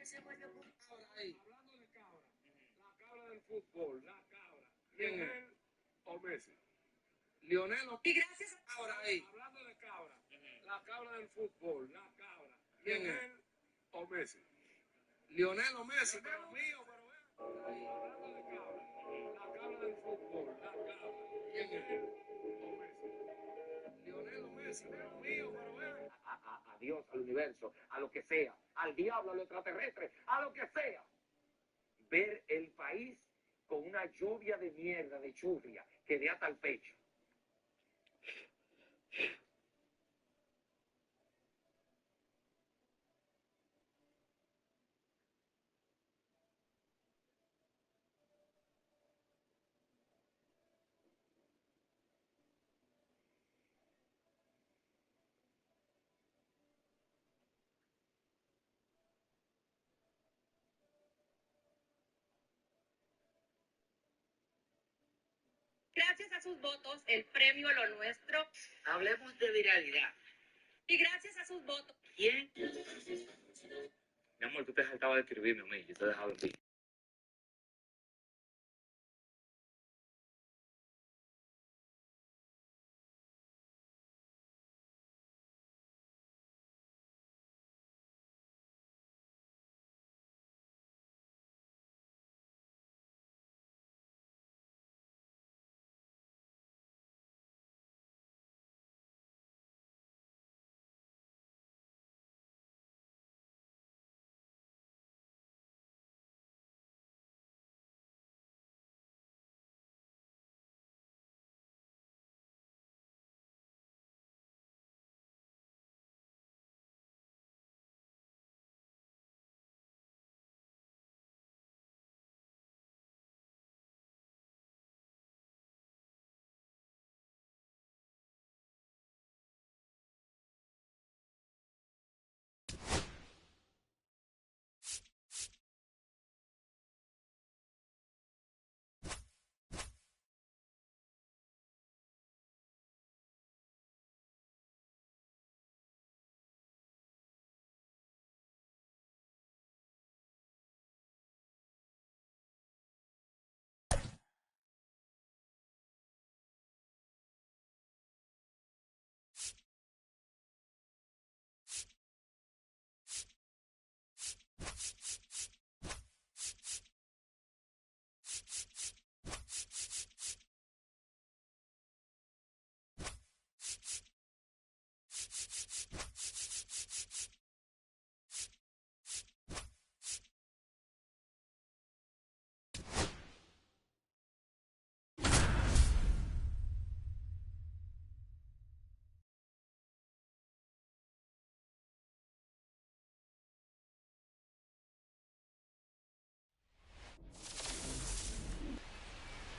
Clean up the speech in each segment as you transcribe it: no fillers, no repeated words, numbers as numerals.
Ahora ahí. Hablando de cabra, la cabra del fútbol, la cabra. ¿Quién es? ¿Lionel o Messi? Lionel o... Y gracias. Ahora ahí. Hablando de cabra, la cabra del fútbol, la cabra. ¿Quién es? ¿Lionel o Messi? Lionel o Messi. Pero mío, pero vean. Hablando de cabra, la cabra del fútbol, la cabra. ¿Quién es? ¿Lionel o Messi? Lionel o Messi. Pero mío, pero vean. A Dios, al universo, a lo que sea, al diablo, al extraterrestre, a lo que sea. Ver el país con una lluvia de mierda, de churria, que dé hasta el pecho. Gracias a sus votos, el premio Lo Nuestro. Hablemos de viralidad. Y gracias a sus votos. ¿Quién? Mi amor, tú te saltabas de escribirme a mí, yo te he dejado en ti.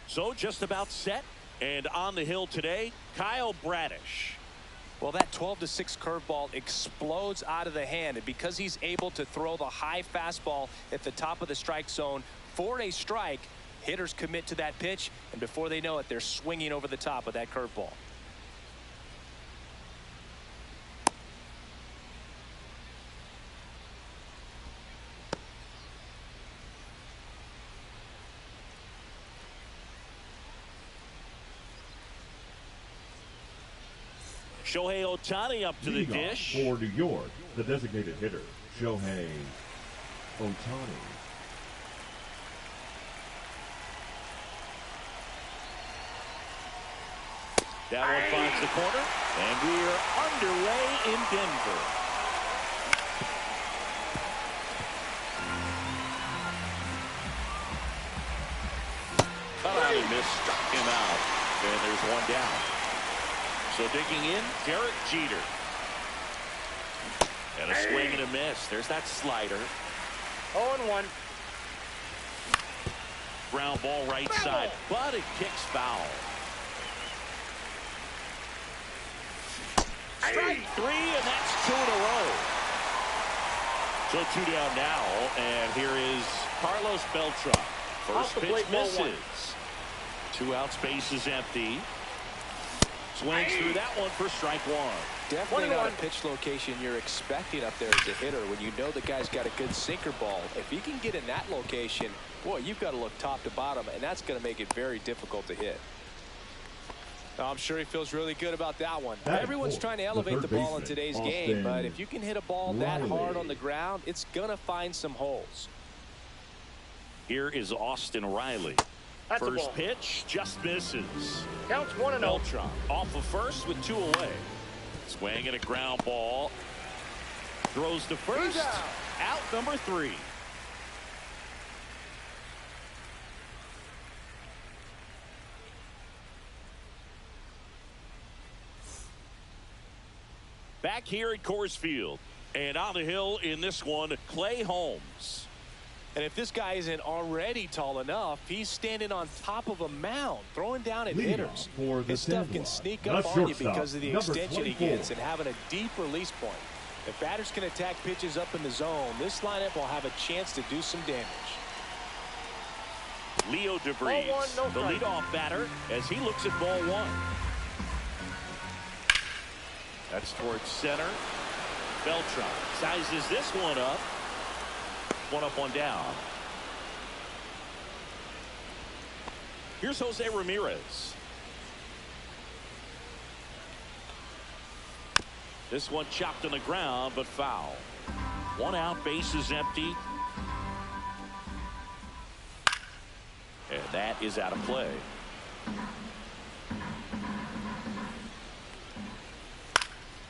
So just about set and on the hill today, Kyle Bradish. Well, that 12-6 curveball explodes out of the hand, and because he's able to throw the high fastball at the top of the strike zone for a strike, hitters commit to that pitch, and before they know it, they're swinging over the top of that curveball. Shohei Ohtani up to the dish. For New York, the designated hitter, Shohei Ohtani. That one finds the corner, and we are underway in Denver. Cut out and missed, struck him out, and there's one down. So digging in, Derek Jeter. And a swing and a miss. There's that slider. 0-1. Ground ball right side, but it kicks foul. Strike three, and that's 2 in a row. So 2 down now, and here is Carlos Beltran. First pitch misses. 2 outs, base is empty. Swings through that one for strike one. Definitely not a pitch location you're expecting up there as a hitter when you know the guy's got a good sinker ball. If he can get in that location, boy, you've got to look top to bottom, and that's going to make it very difficult to hit. I'm sure he feels really good about that one. Everyone's trying to elevate the ball in today's game, but if you can hit a ball that hard on the ground, it's going to find some holes. Here is Austin Riley. First pitch just misses. Counts 1-0. Beltran off of first with 2 away. Swing and a ground ball. Throws to first. Out number 3. Back here at Coors Field. And on the hill in this one, Clay Holmes. And if this guy isn't already tall enough, he's standing on top of a mound, throwing down at hitters. This stuff can sneak up on you because of the extension he gets and having a deep release point. If batters can attack pitches up in the zone, this lineup will have a chance to do some damage. Leo DeVries, the leadoff batter, as he looks at ball 1. That's towards center. Beltran sizes this one up. 1 up, 1 down. Here's Jose Ramirez. This one chopped on the ground, but foul. 1 out, base is empty. And that is out of play.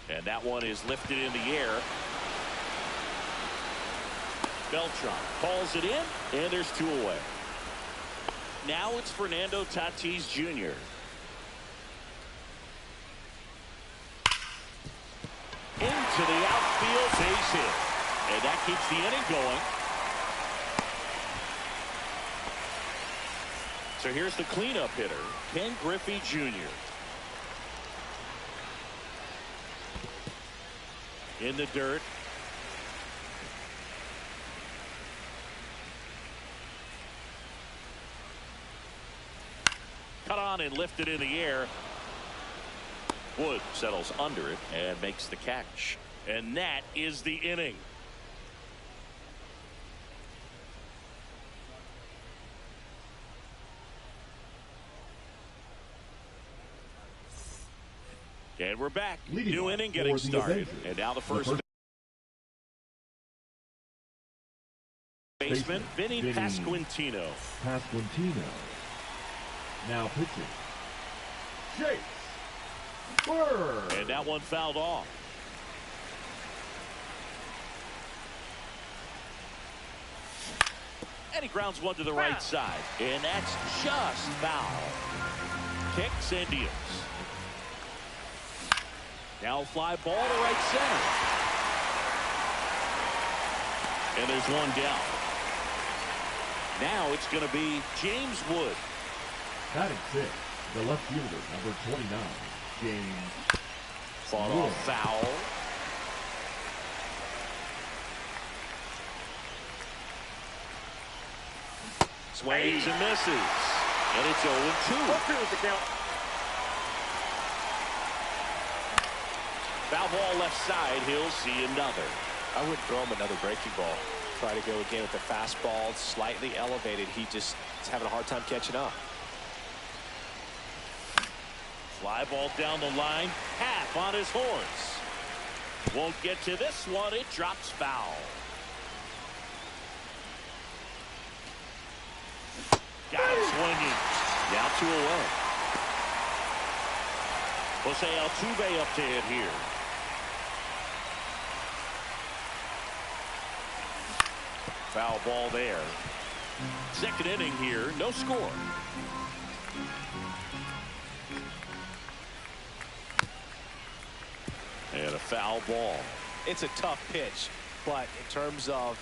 And that one is lifted in the air. Beltran calls it in, and there's 2 away. Now it's Fernando Tatis Jr. Into the outfield, base hit. And that keeps the inning going. So here's the cleanup hitter, Ken Griffey Jr. In the dirt. Cut on and lifted in the air. Wood settles under it and makes the catch. And that is the inning. And we're back. New inning getting started. And now the first baseman, Vinny Pasquantino. Now pitching. Chase Bird. And that one fouled off. And he grounds one to the right side. And that's just foul. Kicks and deals. Now fly ball to right center. And there's 1 down. Now it's going to be James Wood. Batting 6, the left fielder, number 29, James. Fought off foul. Swings and misses. And it's 0-2. Foul ball left side. He'll see another. I wouldn't throw him another breaking ball. Try to go again with the fastball, slightly elevated. He just is having a hard time catching up. Fly ball down the line. Half on his horse. Won't get to this one. It drops foul. Got him swinging. Now 2 away. Jose Altuve up to hit here. Foul ball there. Second inning here. No score. And a foul ball. It's a tough pitch, but in terms of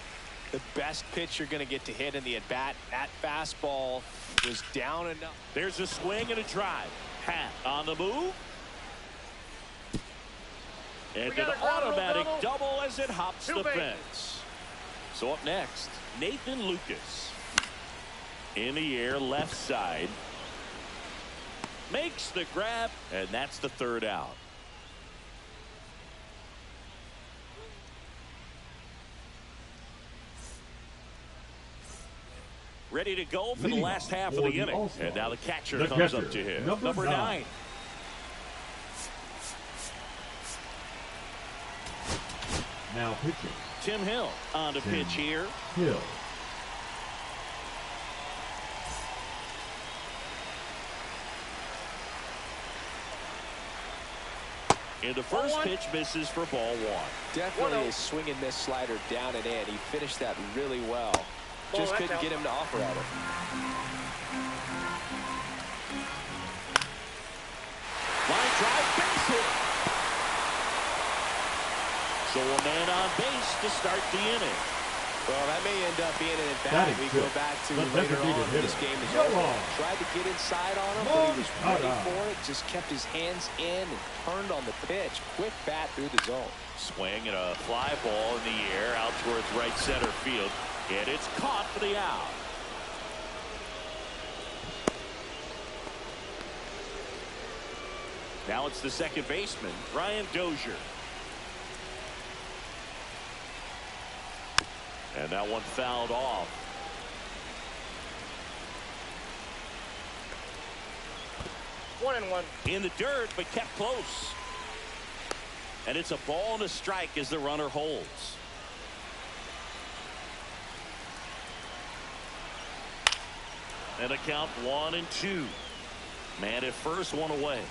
the best pitch you're going to get to hit in the at-bat, that fastball was down enough. There's a swing and a drive. Pat on the move. And an automatic double as it hops the fence. So up next, Nathan Lucas. In the air, left side. makes the grab, and that's the third out. Ready to go for the last half of the inning. And now the catcher comes up to him. Number 9. Now pitching. Tim Hill on the pitch here. Hill. And the first pitch misses for ball 1. Definitely a swing and miss slider down and in. He finished that really well. Just couldn't get him to offer at it. Line drive, base hit. So a man on base to start the inning. Well, that may end up being an at-bat. We go back to later on when this game is over. Tried to get inside on him, but he was ready for it. Just kept his hands in and turned on the pitch. Quick bat through the zone. Swing and a fly ball in the air out towards right center field. And it's caught for the out. Now it's the second baseman, Brian Dozier. And that one fouled off. One and one. In the dirt, but kept close. And it's a ball and a strike as the runner holds. And a count 1-2. Man at first, one away.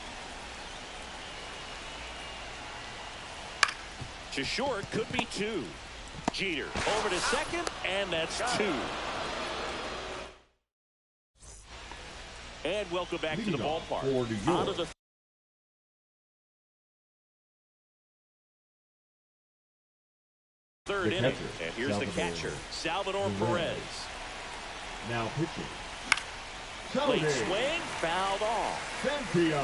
To short, could be 2. Jeter over to second, and that's 2. And welcome back to the ballpark. Out of the third inning. And here's the catcher, Salvador Perez. Now pitching. Late swing, fouled off. Champion.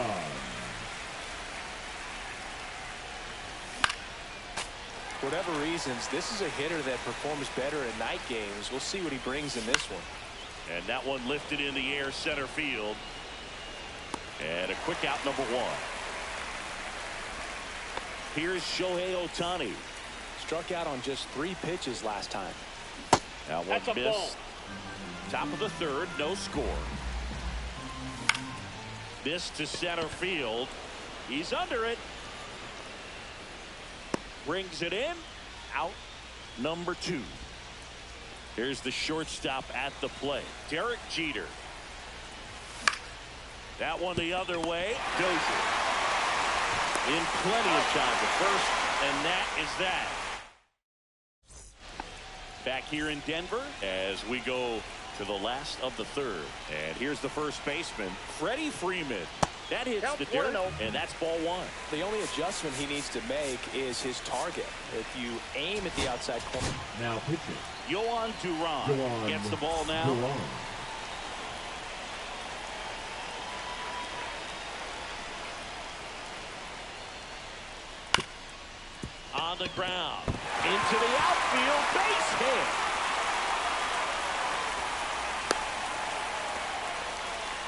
For whatever reasons, this is a hitter that performs better in night games. We'll see what he brings in this one. And that one lifted in the air center field. And a quick out, number 1. Here's Shohei Ohtani. Struck out on just 3 pitches last time. That one missed. Top of the third, no score. This to center field. He's under it. Brings it in. Out number 2. Here's the shortstop at the plate, Derek Jeter. That one the other way. Dozier in plenty of time to first, and that is that. Back here in Denver as we go to the last of the third. And here's the first baseman, Freddie Freeman. That hits the dirt, and that's ball 1. The only adjustment he needs to make is his target. If you aim at the outside corner. Now pitching. Yohan Duran gets the ball now. Duran. On the ground. Into the outfield. Base hit.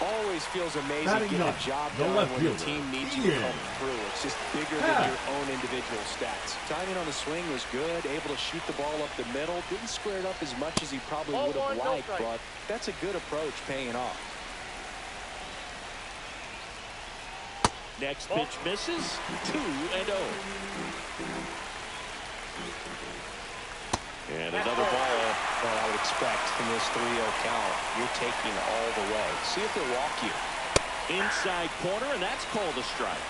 Always feels amazing getting a job done when the team needs you to come through. It's just bigger than your own individual stats. Timing on the swing was good, able to shoot the ball up the middle. Didn't square it up as much as he probably would have liked, but that's a good approach paying off. Next pitch misses. 2-0. And another ball. Well, I would expect in this 3-0 count, you're taking all the way. See if they'll walk you. Inside corner, and that's called a strike.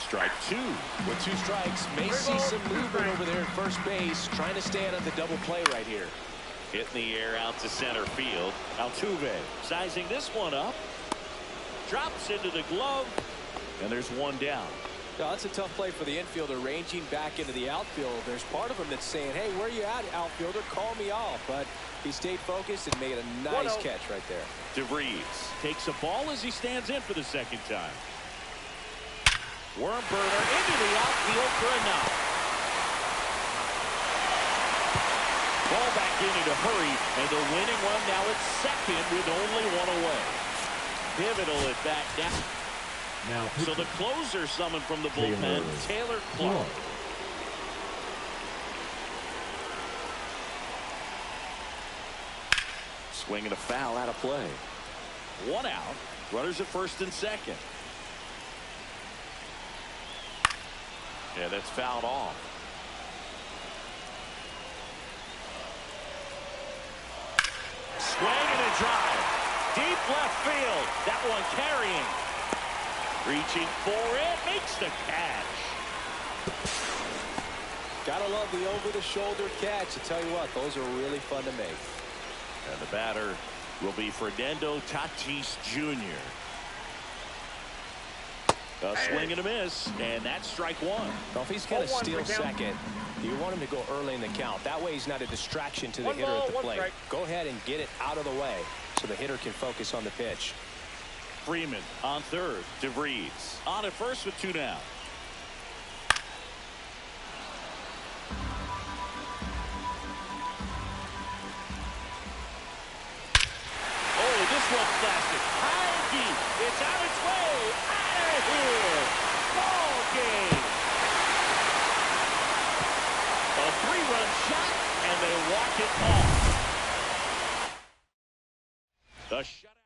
Strike 2. With 2 strikes, may see some movement over there at first base, trying to stay out of the double play right here. Hit in the air out to center field. Altuve sizing this one up. Drops into the glove, and there's one down. No, that's a tough play for the infielder, ranging back into the outfield. There's part of him that's saying, hey, where you at, outfielder? Call me off. But he stayed focused and made a nice catch right there. DeVries takes a ball as he stands in for the second time. Worm burner into the outfield for a knock. Ball back beginning to hurry, and the winning run now at second with only one away. Pivotal at bat now. So the closer summoned from the bullpen, Taylor Clark. Swinging a foul out of play. One out. Runners at first and second. Yeah, that's fouled off. Swing and a drive. Deep left field. That one carrying. Reaching for it. Makes the catch. Gotta love the over-the-shoulder catch. I tell you what, those are really fun to make. And the batter will be Fernando Tatis Jr. A swing and a miss, and that's strike one. Well, if he's going to steal second, you want him to go early in the count. That way he's not a distraction to the hitter at the plate. Go ahead and get it out of the way so the hitter can focus on the pitch. Freeman on third. DeVries on at first with two down. Oh, this one's plastic. High deep. It's on its way. Out of here. Ball game. A three-run shot, and they walk it off. The shutout.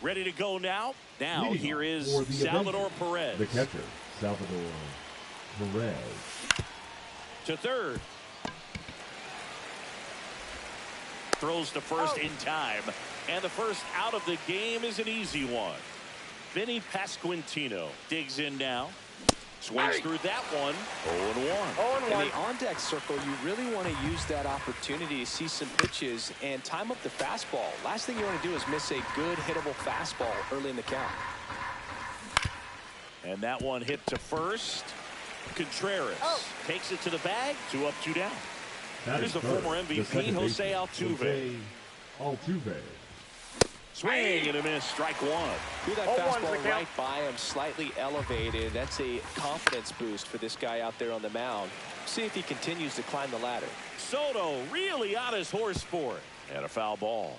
Ready to go now. Now Leading here is for the Salvador event, Perez. the catcher, Salvador Perez. To third. Throws to first in time. And the first out of the game is an easy one. Vinny Pasquantino digs in now. Swings through that one. 0-1. In the on-deck circle, you really want to use that opportunity to see some pitches and time up the fastball. Last thing you want to do is miss a good hittable fastball early in the count. And that one hit to first. Contreras takes it to the bag. 2 up, 2 down. Here's the former MVP, Jose Altuve. Altuve. Swing and a miss. Strike one. Threw that fastball right by him, slightly elevated. That's a confidence boost for this guy out there on the mound. See if he continues to climb the ladder. Soto really on his horse for it. And a foul ball.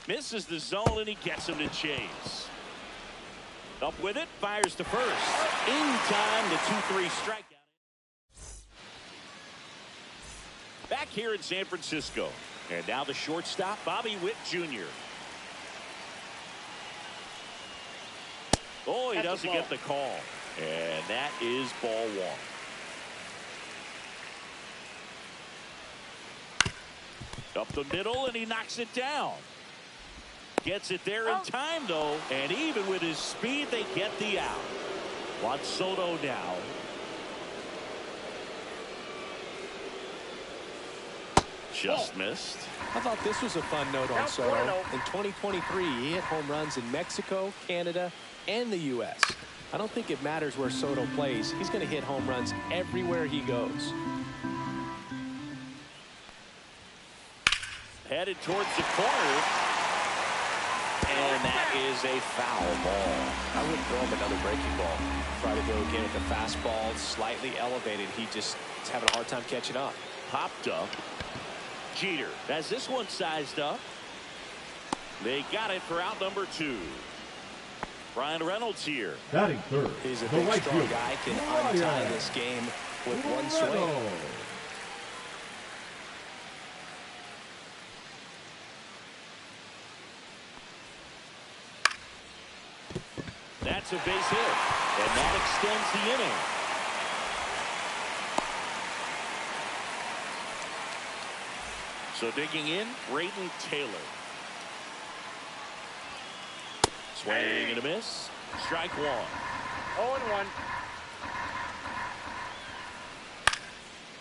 Misses the zone, and he gets him to chase. Up with it, fires to first. In time, the 2-3 strikeout. Back here in San Francisco, And now the shortstop, Bobby Witt Jr. Oh, he doesn't get the call. And that is ball one. Up the middle, and he knocks it down. Gets it there in time, though. And even with his speed, they get the out. Juan Soto now. Just missed. I thought this was a fun note on Soto. In 2023, he hit home runs in Mexico, Canada, and the U.S. I don't think it matters where Soto plays. He's going to hit home runs everywhere he goes. Headed towards the corner. And that is a foul ball. I wouldn't throw him another breaking ball. Try to go again at the fastball, slightly elevated. He just is having a hard time catching up. Popped up. Jeter has this one sized up. They got it for out number 2. Brian Reynolds here. Batting third. He's a the big, right strong field. guy. Can untie this game with one swing. That's a base hit, and that extends the inning. So digging in, Braden Taylor. Swing and a miss. Strike one. 0-1.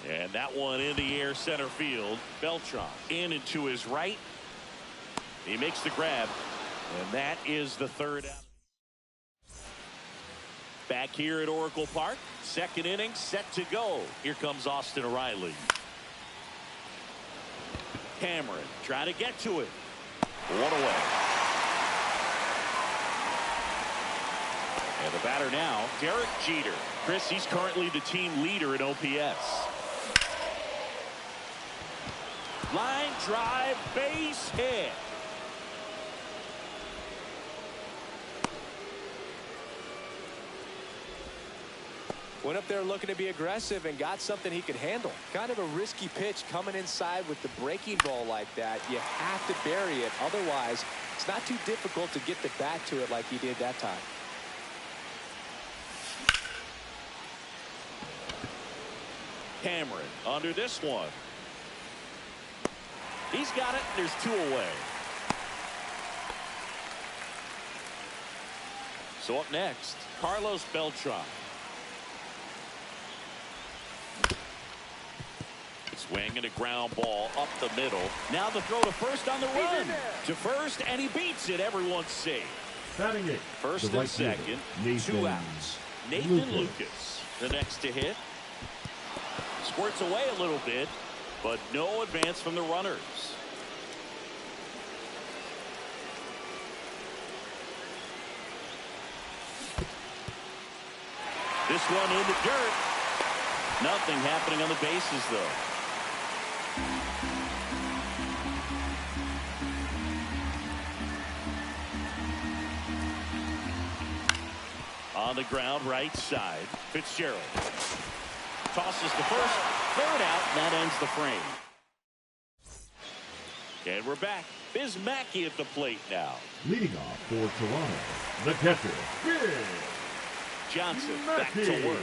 And that one in the air center field. Beltran in and to his right. He makes the grab, and that is the third out. Back here at Oracle Park, second inning set to go. Here comes Austin O'Reilly. Cameron trying to get to it. One away. And the batter now, Derek Jeter. Chris, he's currently the team leader in OPS. Line drive, base hit. Went up there looking to be aggressive and got something he could handle. Kind of a risky pitch coming inside with the breaking ball like that. You have to bury it. Otherwise, it's not too difficult to get the bat to it like he did that time. Cameron under this one. He's got it. There's 2 away. So up next, Carlos Beltran. Swing and a ground ball up the middle. Now the throw to first on the run. To first, and he beats it. Everyone's safe. Batting it. First the and right fielder, second, Nathan 2 outs. Nathan Lucas, the next to hit. Squirts away a little bit, but no advance from the runners. This one in the dirt. Nothing happening on the bases, though. On the ground, right side. Fitzgerald tosses the first, third out, and that ends the frame. And we're back. Biz Mackey at the plate now. Leading off for Toronto, the catcher, Biz Johnson back Mackey. to work.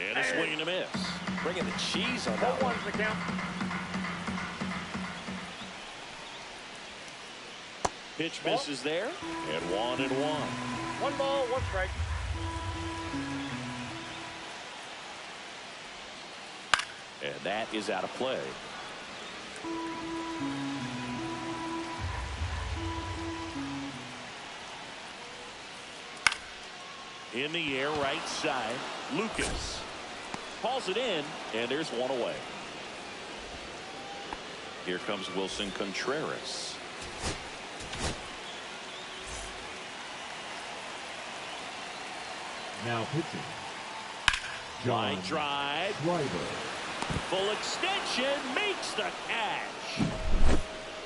And a swing and a miss. Bringing the cheese on that one. 0-1's the count. Pitch misses there. And 1-1. 1 ball, 1 strike. And that is out of play. In the air, right side. Lucas hauls it in, and there's 1 away. Here comes Wilson Contreras. Now pitching. Line drive. Driver. Full extension makes the catch.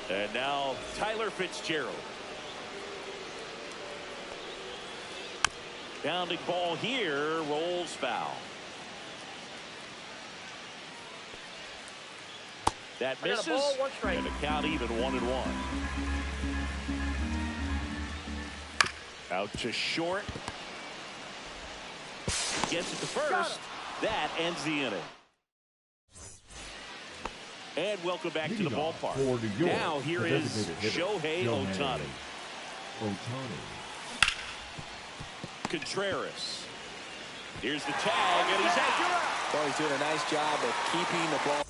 And now Tyler Fitzgerald. Bounding ball here, rolls foul. That I got a misses, ball, 1 strike. and the count even 1-1. Out to short. Gets it to first. That ends the inning. And welcome back to the Leading off ballpark. for New York, Now here the is designated hitter, Shohei Ohtani. Ohtani. Contreras. Here's the tag, and he's out. Well, he's doing a nice job of keeping the ball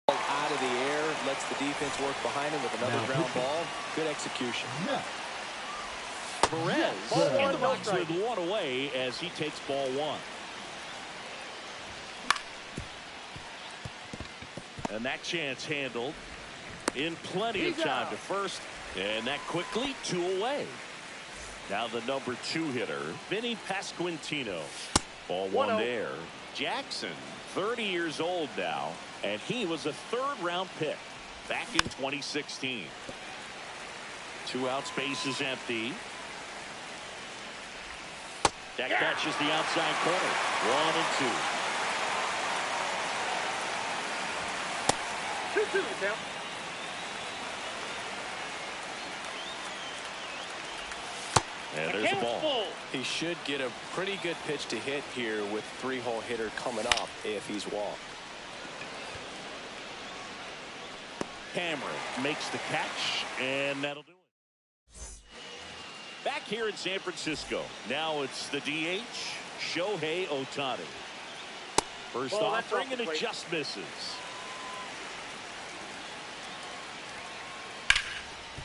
out of the air, lets the defense work behind him with another Now ground pitching. ball. Good execution. Yeah. Perez Ball in one, the no box with 1 away as he takes ball 1. And that chance handled in plenty of time to first. And that quickly 2 away. Now the number 2 hitter, Vinny Pasquantino. Ball 1 1-0. there. Jackson, 30 years old now, and he was a 3rd-round pick back in 2016. 2 out, space is empty. That catches the outside corner. 1-2. 2-2 the count. And there's the ball. Full. He should get a pretty good pitch to hit here with 3-hole hitter coming up if he's walked. Cameron makes the catch, and that'll do it. Back here in San Francisco. Now it's the DH, Shohei Ohtani. First Well, that's offering, off and the it plate. just misses.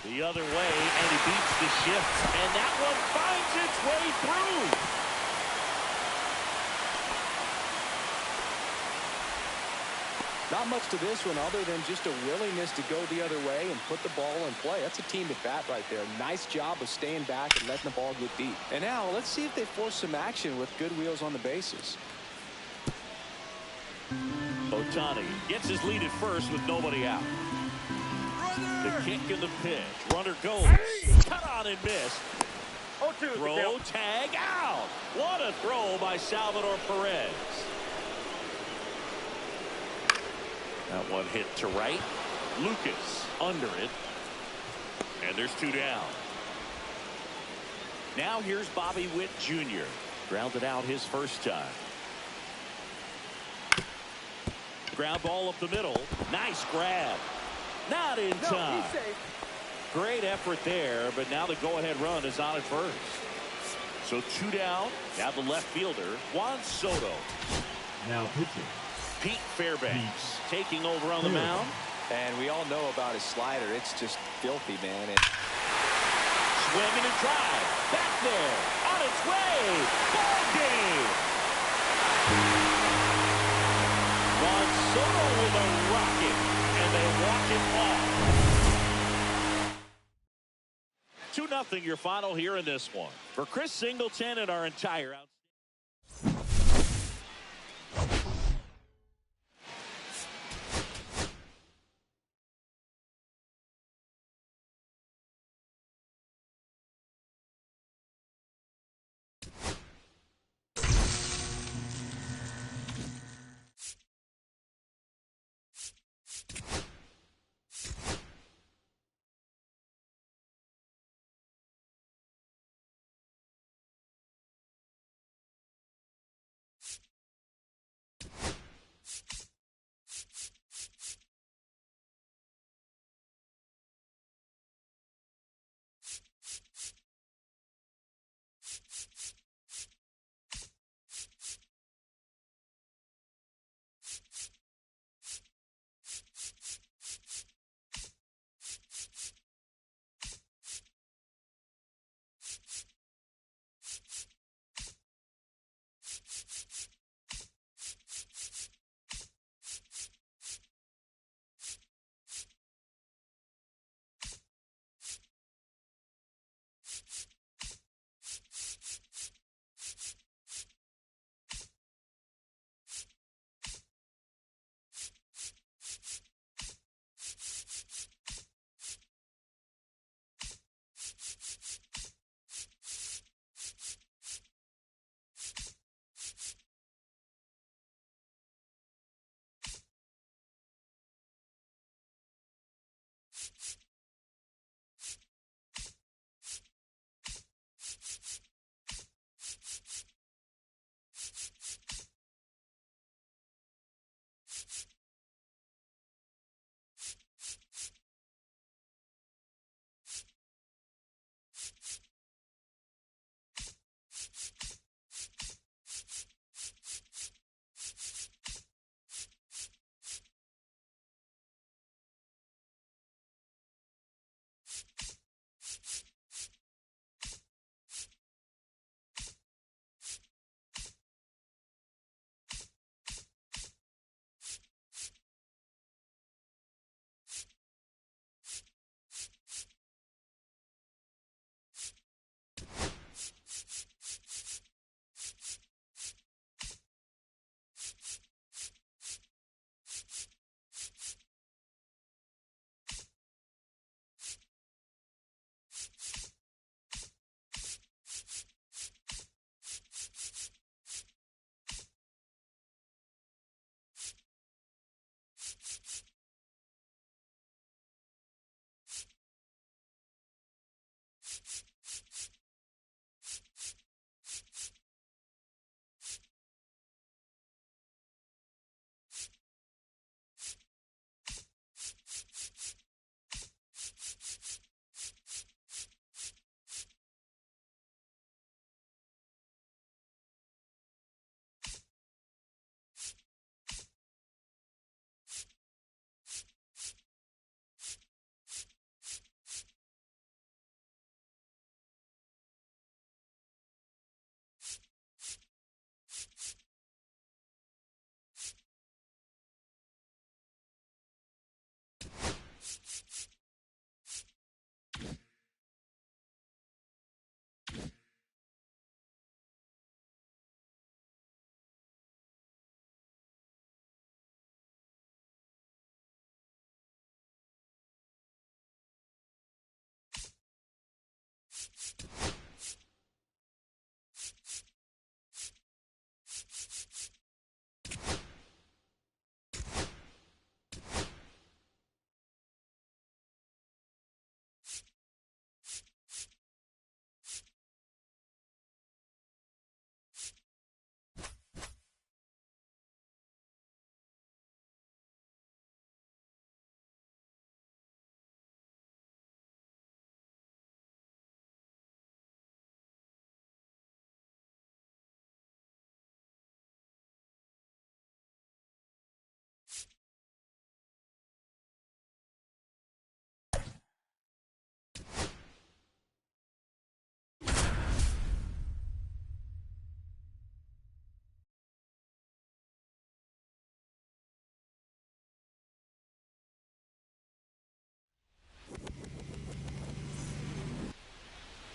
The other way, and he beats the shift, and that one finds its way through. Not much to this one other than just a willingness to go the other way and put the ball in play. That's a team at bat right there. Nice job of staying back and letting the ball get deep. And now let's see if they force some action with good wheels on the bases. Ohtani gets his lead at first with nobody out. The kick and the pitch. Runner goes. Cut on and miss. 0-2 the Throw, count. tag, out. What a throw by Salvador Perez. That one hit to right. Lucas under it. And there's 2 down. Now here's Bobby Witt Jr. Grounded out his first time. Ground ball up the middle. Nice grab. Not in time. He's safe. Great effort there, but now the go-ahead run is on at first. So 2 down. Now the left fielder, Juan Soto. Now pitching. Pete Fairbanks taking over on the mound. And we all know about his slider. It's just filthy, man. And Swinging and drive. Back there. On its way. Ball game. Juan Soto with a rocket. And they walk it off. 2-0 your final here in this one. For Chris Singleton and our entire outstanding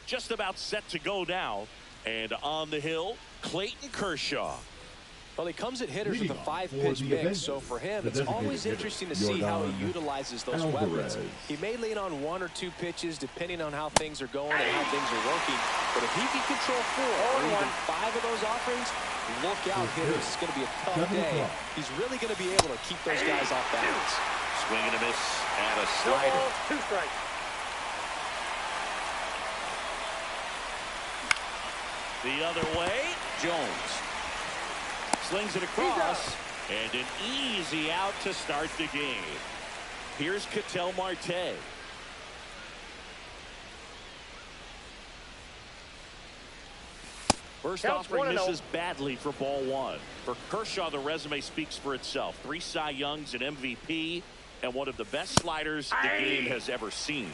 Just about set to go now. And on the hill, Clayton Kershaw. Well, he comes at hitters with a Leading off 5-pitch for the mix, Avengers, so for him, the it's always designated interesting to hitter, see how he Yordan utilizes those Alvarez. weapons. He may lean on 1 or 2 pitches depending on how things are going and how things are working, but if he can control 4 or even 5 of those offerings, look out, hitters. It's going to be a tough day. He's really going to be able to keep those guys off balance. Swing and a miss and a slider. 2 strikes. The other way, Jones slings it across, and an easy out to start the game. Here's Ketel Marte. First Counts offering 1-0. misses badly for ball 1. For Kershaw, the resume speaks for itself. 3 Cy Youngs, an MVP, and one of the best sliders the game has ever seen.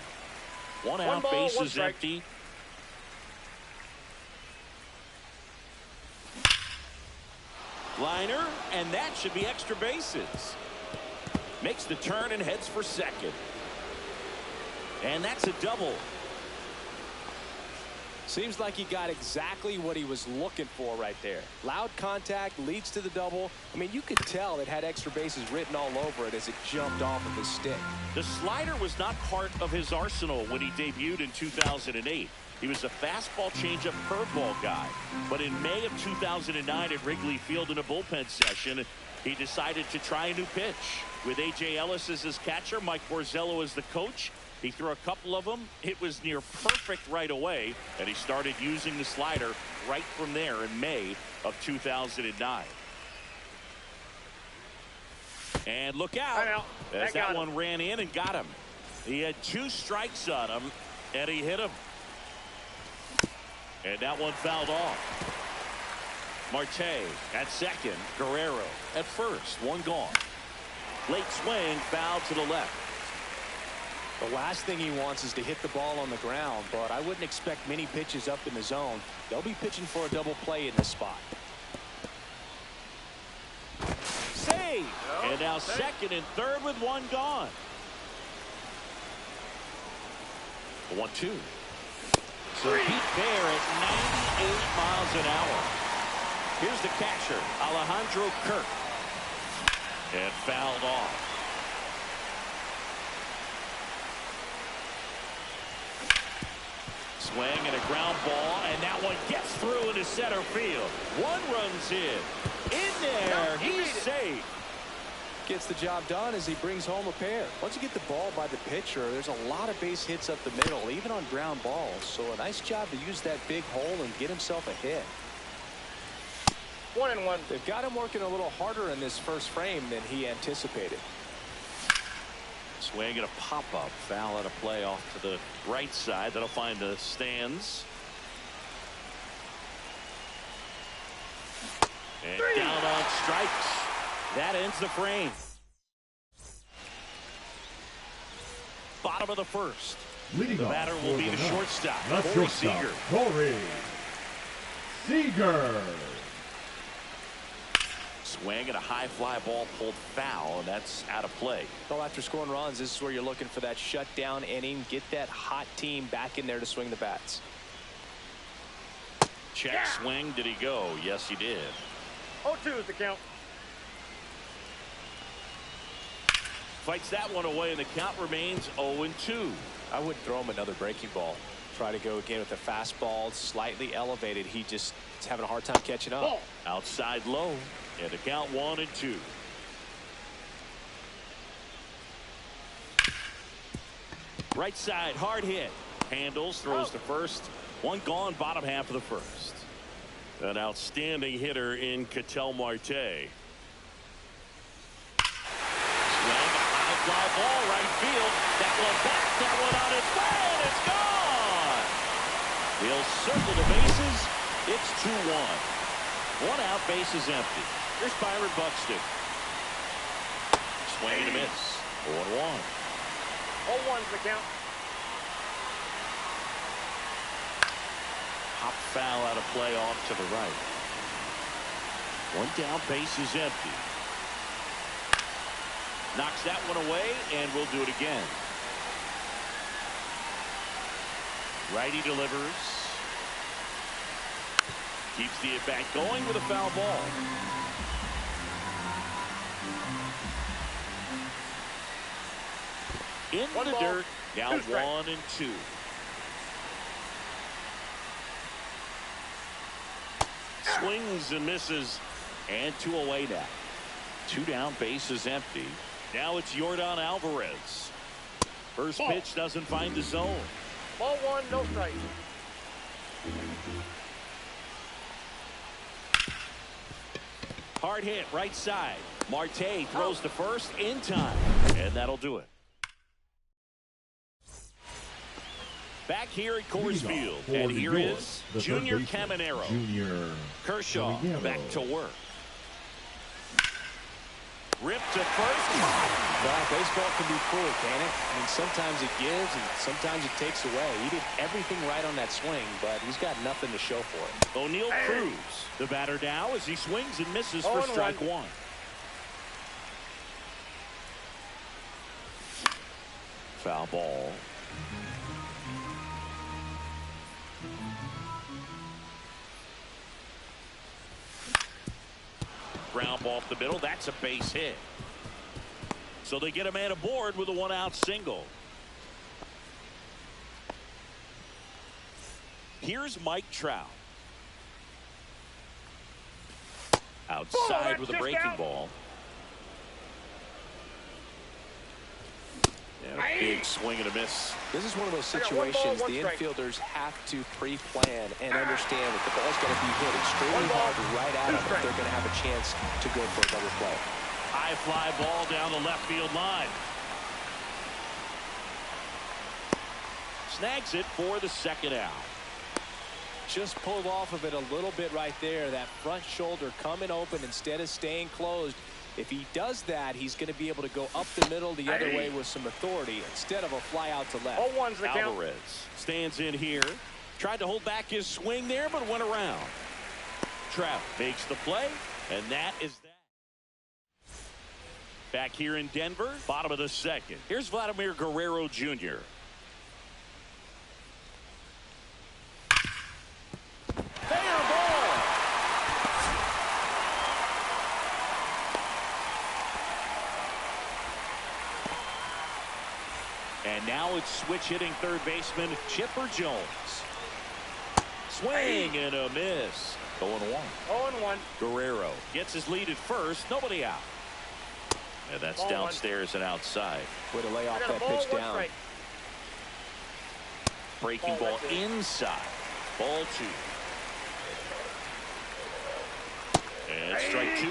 1 out, ball, 1 bases strike. empty. Liner, and that should be extra bases. Makes the turn and heads for second. And that's a double. Seems like he got exactly what he was looking for right there. Loud contact leads to the double. I mean, you could tell it had extra bases written all over it as it jumped off of his stick. The slider was not part of his arsenal when he debuted in 2008. He was a fastball changeup curveball guy. But in May of 2009 at Wrigley Field in a bullpen session, He decided to try a new pitch. With A.J. Ellis as his catcher, Mike Borzello as the coach, he threw a couple of them. It was near perfect right away, and he started using the slider right from there in May of 2009. And look out, as that one ran in and got him. He had 2 strikes on him, and he hit him. And that one fouled off. Marte at second, Guerrero at first, one gone. Late swing, foul to the left. The last thing he wants is to hit the ball on the ground, but I wouldn't expect many pitches up in the zone. They'll be pitching for a double play in this spot. Save! And now second and third with one gone. 1-2. So Pete Bear at 98 miles an hour. Here's the catcher, Alejandro Kirk. And fouled off. Swing and a ground ball, and that one gets through into center field. One runs in. In there, he's safe. Gets the job done as he brings home a pair. Once you get the ball by the pitcher, there's a lot of base hits up the middle, even on ground balls. So a nice job to use that big hole and get himself a hit. 1-1. They've got him working a little harder in this first frame than he anticipated. Swing and a pop-up. Foul out of play off to the right side. That'll find the stands. And down on strikes. That ends the frame. Bottom of the first. Leading The off batter will for be the ninth. shortstop, The Corey shortstop, Seager. Corey Seager. Swing and a high fly ball pulled foul, and that's out of play. Well, after scoring runs, this is where you're looking for that shutdown inning. Get that hot team back in there to swing the bats. Check swing. Did he go? Yes, he did. 0-2 is the count. Fights that one away, and the count remains 0-2. I wouldn't throw him another breaking ball. Try to go again with the fastball slightly elevated. He just is having a hard time catching up. Outside low, and the count 1-2. Right side, hard hit. Handles, throws to first. One gone, bottom half of the first. An outstanding hitter in Ketel Marte. Fly ball right field. That one back. That one on its way, and it's gone. He'll circle the bases. It's 2-1. One out, bases empty. Here's Byron Buxton. Swing and a miss. 0-1. 0-1's the count. Hop foul out of play off to the right. One down, bases empty. Knocks that one away, and we'll do it again. Righty delivers. Keeps the at-bat going with a foul ball. In the dirt, now 1-2. Swings and misses, and 2 away now. 2 down, bases empty. Now it's Yordan Alvarez. First pitch doesn't find the zone. Ball 1, no strike. Hard hit, right side. Marte throws to first in time, and that'll do it. Back here at Coors Field, and here is Junior Caminero. Kershaw back to work. Ripped to first. Well, baseball can be cruel, can it? I mean, sometimes it gives and sometimes it takes away. He did everything right on that swing, but he's got nothing to show for it. O'Neal Cruz, the batter now, as he swings and misses for strike 1. Foul ball. Ground ball up the middle. That's a base hit. So they get a man aboard with a 1-out single. Here's Mike Trout. Outside with a breaking ball. Big swing and a miss. This is one of those I got 1 ball, situations 1 the strike. infielders have to pre-plan and understand that the ball's going to be hit extremely 1 ball, hard right at 2 them if strikes. they're going to have a chance to go for a double play. High fly ball down the left field line. Snags it for the second out. Just pulled off of it a little bit right there. That front shoulder coming open instead of staying closed. If he does that, he's going to be able to go up the middle the other way with some authority instead of a fly out to left. 0-1's the count. Alvarez stands in here. Tried to hold back his swing there, but went around. Trout makes the play, and that is that. Back here in Denver, bottom of the second. Here's Vladimir Guerrero Jr. Fair ball. And now it's switch hitting third baseman Chipper Jones. Swing and a miss. 0-1. 0-1. Guerrero gets his lead at first. Nobody out. And that's Ball downstairs and outside. Way to lay I off got a that ball, pitch 1 down. strike. Breaking Ball, ball that's it. inside. Ball 2. And strike 2.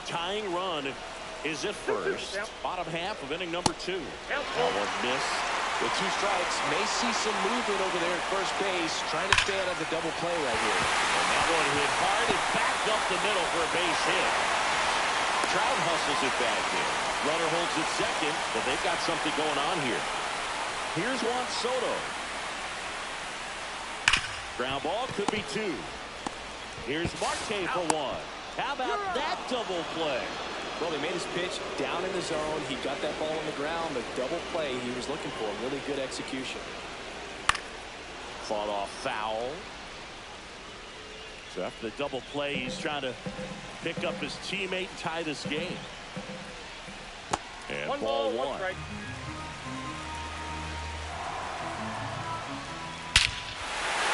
Tying run is at first. Yep. Bottom half of inning number 2. Count. That one missed. With 2 strikes, may see some movement over there at first base, trying to stay out of the double play right here. And that one hit hard and backed up the middle for a base hit. Trout hustles it back in. Runner holds it second, but they've got something going on here. Here's Juan Soto. Ground ball could be 2. Here's Marte for 1. How about that double play? Well, he made his pitch down in the zone. He got that ball on the ground. The double play he was looking for. Really good execution. Fought off foul. So after the double play, he's trying to pick up his teammate and tie this game. And 1 ball ball, 1 1. strike.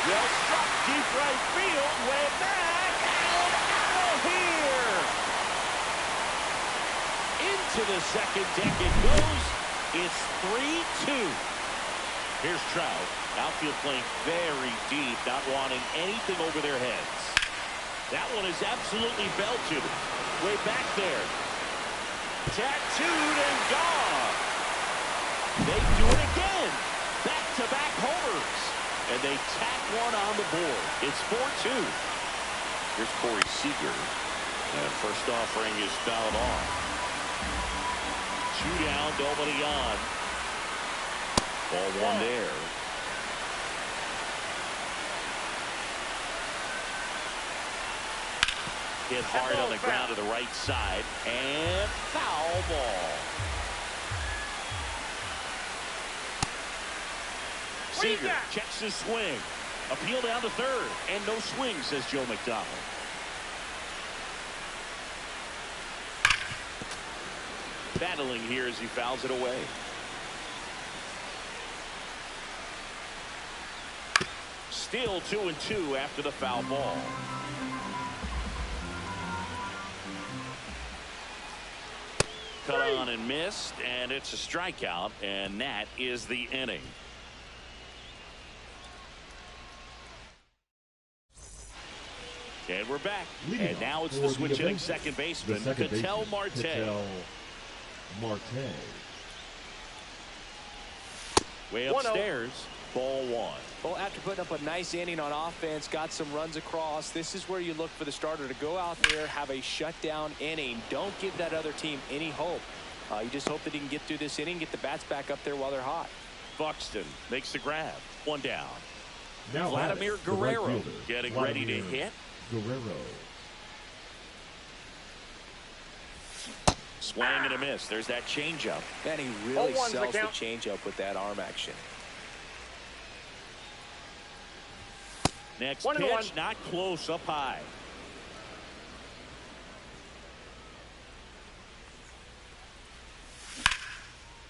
Well struck deep right field. Way back and out of here. Into the second deck it goes. It's 3-2. Here's Trout. Outfield playing very deep, not wanting anything over their heads. That one is absolutely belted. Way back there. Tattooed and gone. They do it again. Back-to-back homers. And they tack one on the board. It's 4-2. Here's Corey Seager. And first offering is fouled off. 2 down, nobody on. Ball 1 there. Hit hard on the ground to the right side. And foul ball. Seager checks his swing. Appeal down to third. And no swing, says Joe McDonald. Battling here as he fouls it away. Still 2-2 after the foul ball. Cut on and missed, and it's a strikeout, and that is the inning. And we're back. Leading And now it's for the the switch hitting event, second baseman, the second Ketel baseman, Marte. Ketel Marte. Way 1-0. upstairs, ball 1. Well, after putting up a nice inning on offense, got some runs across, this is where you look for the starter to go out there, have a shutdown inning. Don't give that other team any hope. You just hope that he can get through this inning, get the bats back up there while they're hot. Buxton makes the grab. 1 down. Now Vladimir at it, the right Guerrero fielder, getting Vladimir ready to hit. Guerrero. Swing and a miss. There's that changeup. And he really 0-1's the sells the count. changeup with that arm action. Next 1-1. pitch, not close, up high.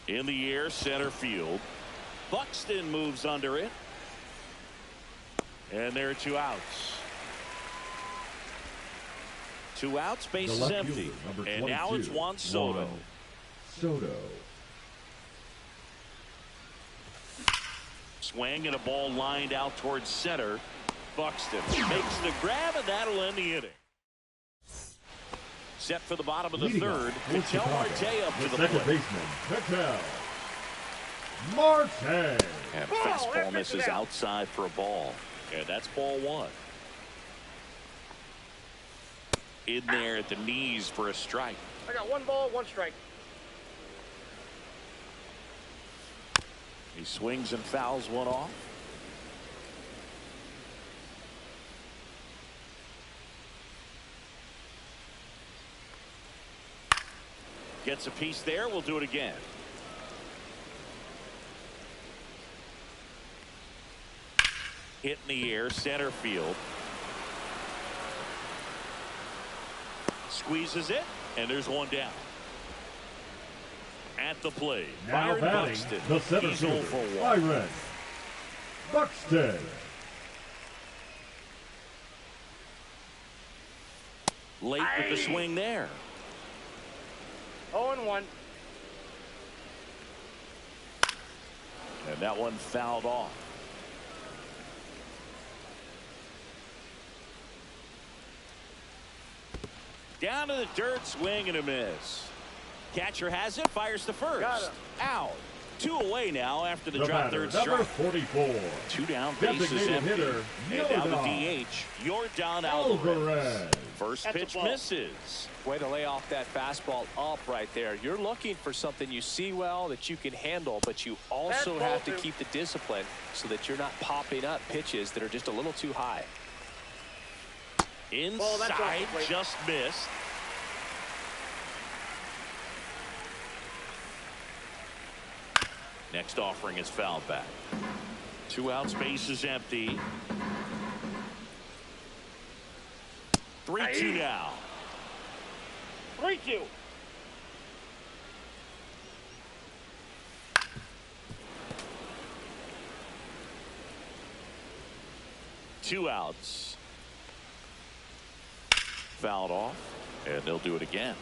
In the air, center field. Buxton moves under it. And there are 2 outs. 2 outs, base The is left empty. fielder, number And now 22, it's Juan Soto. Juan Soto. swing and a ball lined out towards center. Buxton makes the grab, and that'll end the inning. Set for the bottom of the Leading third. off for Ketel Chicago, Marte up to the second plate. baseman, Ketel Marte. And a fastball misses outside for a ball. And that's ball one. In there at the knees for a strike. I got 1 ball, 1 strike. He swings and fouls one off. Gets a piece there. We'll do it again. Hit in the air, center field. Squeezes it, and there's one down. At the plate, Now Byron batting, Buxton. the center He's 0 fielder, for 1. Byron Buxton. Late with the swing there. 0-1. And that one fouled off. Down to the dirt, swing and a miss. Catcher has it, fires to Got first. him. Out. 2 away now after the The drop batter, third number strike. 44. 2 down, bases Designated empty. hitter, And now the Yordan DH, Yordan Alvarez. Alvarez. First That's a pitch ball. misses. Way to lay off that fastball up right there. You're looking for something you see well that you can handle, but you also Fastball have to too. keep the discipline so that you're not popping up pitches that are just a little too high. Ball, that's off the Inside, plate. just missed. Next offering is fouled back. 2 outs, base is empty. 3-2 now. 3-2. Two outs. Fouled off, and they'll do it again.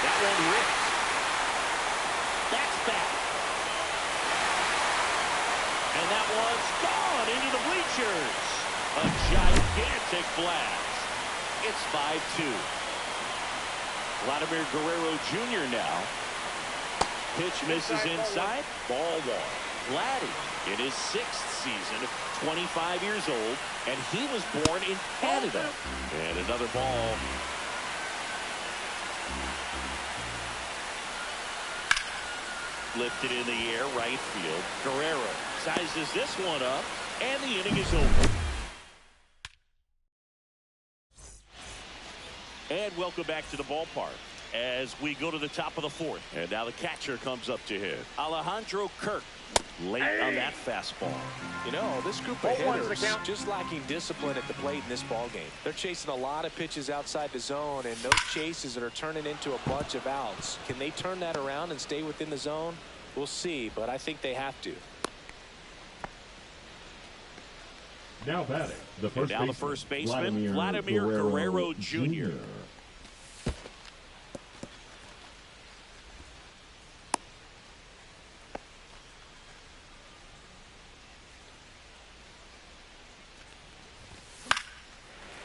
That one ripped. That's back. And that one's gone into the bleachers. A gigantic blast. It's 5-2. Vladimir Guerrero Jr. now. Pitch misses inside. Ball one. Vladdy in his 6th season, 25 years old, and he was born in Canada. And another ball. Lifted in the air, right field. Guerrero sizes this one up, and the inning is over. And welcome back to the ballpark as we go to the top of the 4th. And now the catcher comes up to hit. Alejandro Kirk late on that fastball. You know, this group of 0-1's the hitters count. just lacking discipline at the plate in this ballgame. They're chasing a lot of pitches outside the zone, and those chases that are turning into a bunch of outs. Can they turn that around and stay within the zone? We'll see, but I think they have to. Now batting, the And first now the baseman, first baseman, Vladimir Guerrero Jr.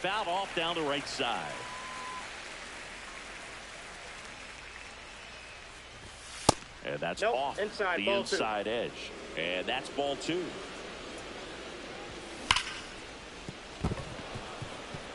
Fouled off down the right side. And that's Nope, off inside, the ball 2. inside edge. And that's ball 2.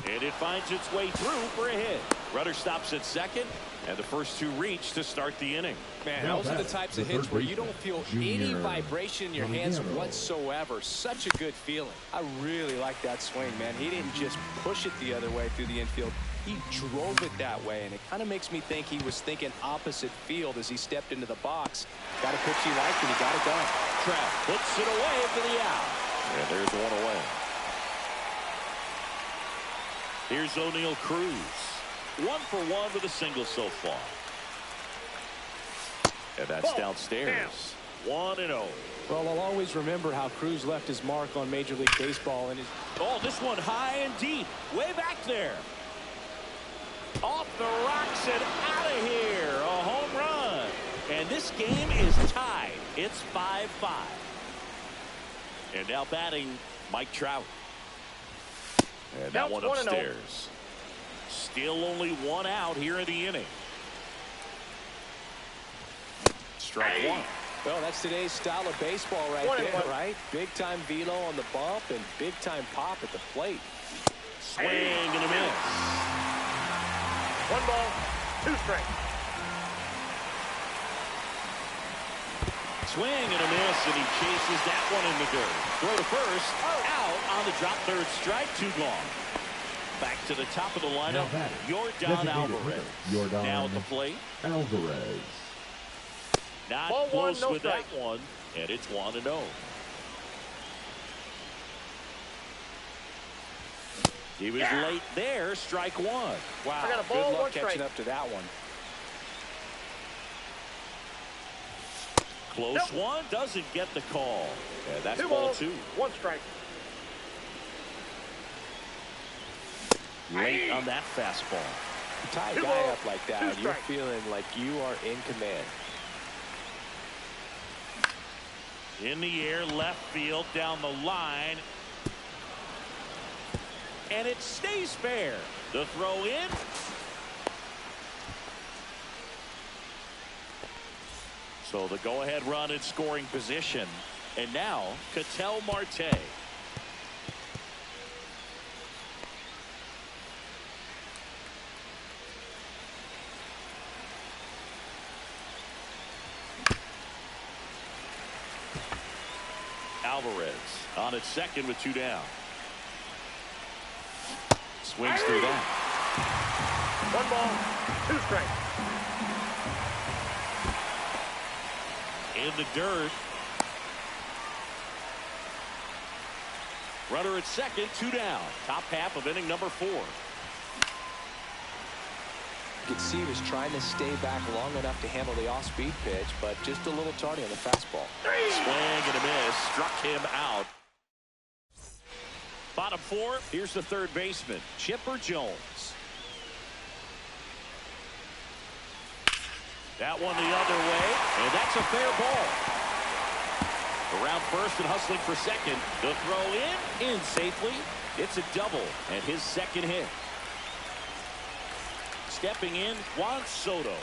And it finds its way through for a hit. Rudder stops at second, and the first 2 reach to start the inning. Man, Now those are the back, types the of hits third where you baseman, don't feel Junior any vibration in your hands Romero. whatsoever. Such a good feeling. I really like that swing, man. He didn't just push it the other way through the infield. He drove it that way, and it kind of makes me think he was thinking opposite field as he stepped into the box. Got a pitch he liked, and he got it done. Trout puts it away for the out. And there's one away. Here's O'Neal Cruz. 1 for 1 with a single so far. And that's Ball. downstairs. 1-0. Well, I'll always remember how Cruz left his mark on Major League Baseball. And Oh, this one high and deep. Way back there. Off the rocks and out of here. A home run. And this game is tied. It's 5-5. And now batting Mike Trout. And that one upstairs. Still only one out here in the inning. Strike one. Well, that's today's style of baseball right there, right? Big time velo on the bump and big time pop at the plate. Swing and a miss. 1 ball, 2 strikes. Swing and a miss, and he chases that one in the dirt. Throw to first, out on the drop, third strike, 2 gone. Back to the top of the lineup, Yordan Alvarez. Now at the plate. Alvarez. Not Ball close 1, no with strike. that one, and it's 1-0. He was late there, strike 1. Wow, I got a ball, good luck 1 catching strike. up to that one. Close one, doesn't get the call. And that's 2 ball balls, 2. 1 strike. Late on that fastball. Tie a 2 guy balls, up like 2 that, you're strikes. feeling like you are in command. In the air, left field, down the line. And it stays fair. The throw in. So the go-ahead run in scoring position. And now, Ketel Marte. Alvarez on its second with 2 down. Swings through that. 1 ball, 2 strikes. In the dirt. Runner at second, 2 down. Top half of inning number 4. You could see he was trying to stay back long enough to handle the off-speed pitch, but just a little tardy on the fastball. Swing and a miss. Struck him out. Bottom 4. Here's the third baseman, Chipper Jones. That one the other way, and that's a fair ball. Around first and hustling for second. The throw in safely. It's a double, and his second hit. Stepping in, Juan Soto.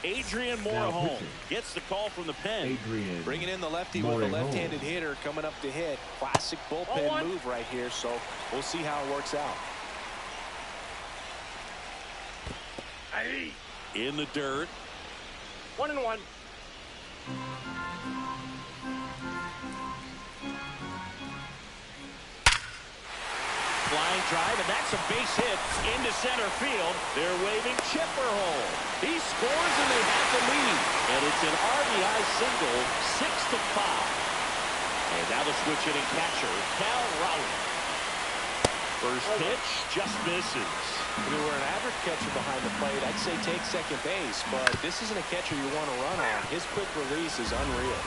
Adrian Morejon gets the call from the pen. Adrian. Bringing in the lefty with a left-handed hitter coming up to hit. Classic bullpen move right here, so we'll see how it works out. In the dirt. 1-1. Flying drive, and that's a base hit into center field. They're waving Chipper home. He scores, and they have the lead. And it's an RBI single, 6-5. And now the switch hitting catcher, Cal Raleigh. First pitch just misses. If you were an average catcher behind the plate, I'd say take second base, but this isn't a catcher you want to run on. His quick release is unreal.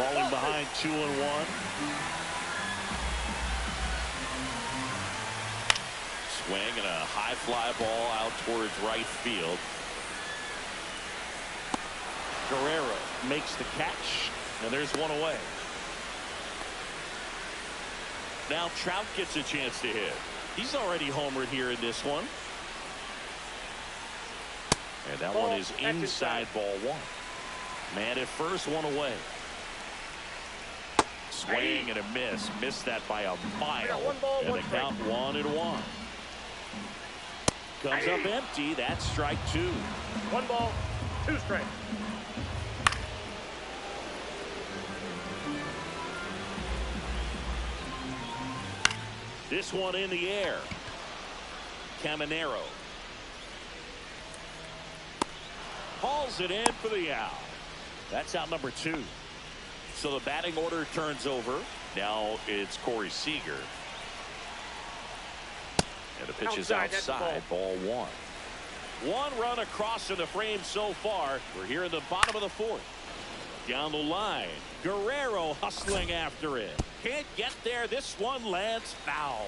Falling behind 2-1. Swing and a high fly ball out towards right field. Guerrero makes the catch, and there's one away. Now Trout gets a chance to hit. He's already homered here in this one. And that one is inside ball 1. Man at first, one away. Swing and a miss. Missed that by a mile. And the count 1-1. Comes up empty. That's strike 2. 1 ball, 2 strikes. This one in the air. Caminero hauls it in for the out. That's out number 2. So the batting order turns over. Now it's Corey Seager. And the pitch is outside. Ball 1. 1 run across in the frame so far. We're here in the bottom of the 4th. Down the line. Guerrero hustling after it. Can't get there. This one lands foul.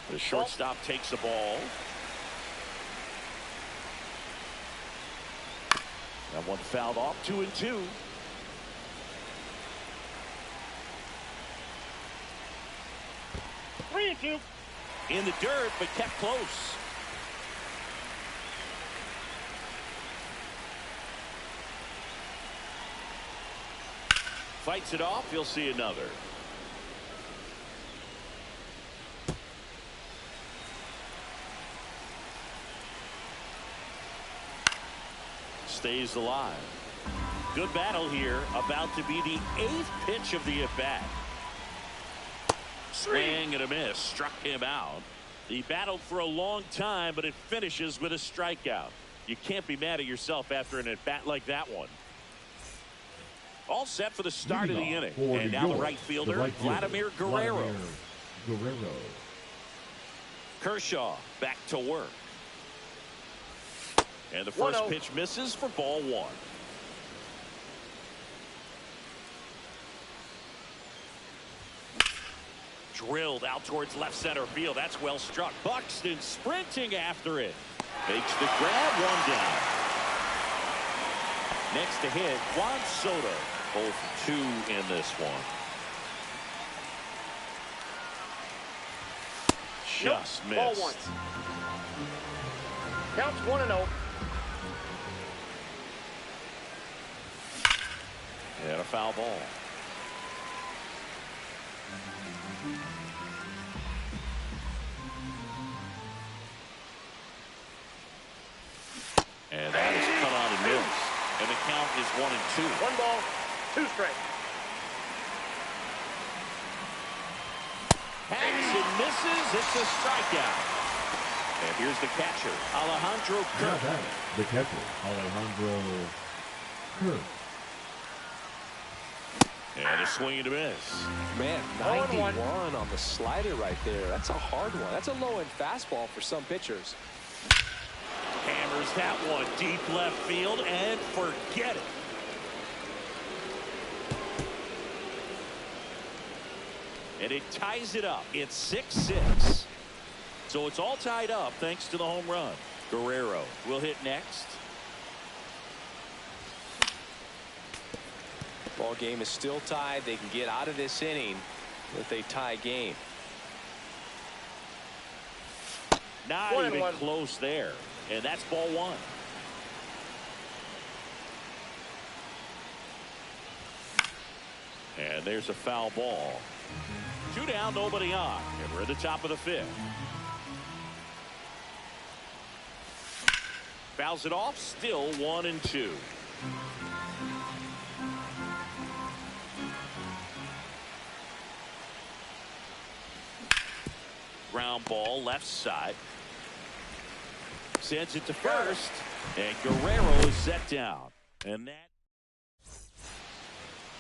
The shortstop takes the ball. That one fouled off. 2-2. In the dirt, but kept close. Fights it off. You'll see another. Stays alive. Good battle here. About to be the 8th pitch of the at-bat. Swing and a miss. Struck him out. He battled for a long time, but it finishes with a strikeout. You can't be mad at yourself after an at-bat like that one. All set for the start of the inning. And now the right fielder, Vladimir Guerrero. Kershaw back to work. And the first pitch misses for ball 1. Drilled out towards left center field. That's well struck. Buxton sprinting after it. Makes the grab. 1 down. Next to hit, Juan Soto. Both 2 in this one. Just missed. Ball 1. Counts 1-0. And a foul ball. And that is cut on and missed. And the count is 1-2. 1 ball, 2 strikes. Hacks and misses. It's a strikeout. And here's the catcher, Alejandro Kirk. The catcher, Alejandro Kirk. And a swing and a miss. Man, 91 on the slider right there. That's a hard one. That's a low-end fastball for some pitchers. Hammers that one deep left field and forget it. And it ties it up. It's 6-6. So it's all tied up thanks to the home run. Guerrero will hit next. Ball game is still tied. They can get out of this inning with a tie game. Not even close there. And that's ball 1. And there's a foul ball. 2 down, nobody on. And we're at the top of the 5th. Fouls it off. Still 1-2. Ground ball left side. Sends it to first. And Guerrero is set down. And that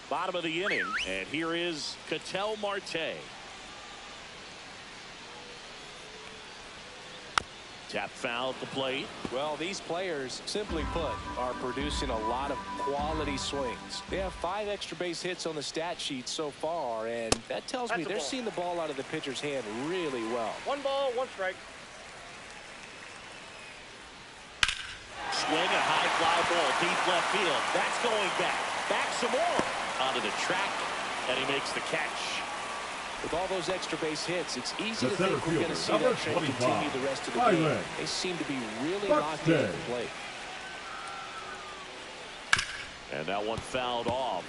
bottom of the inning. And here is Ketel Marte. Tap foul at the plate. Well, these players, simply put, are producing a lot of quality swings. They have 5 extra base hits on the stat sheet so far, and that tells me they're seeing the ball out of the pitcher's hand really well. 1 ball, 1 strike. Swing and high fly ball deep left field. That's going back. Back some more. Onto the track, and he makes the catch. With all those extra base hits, it's easy to think we're going to see that trend continue the rest of the game. They seem to be really locked in at the plate. And that one fouled off.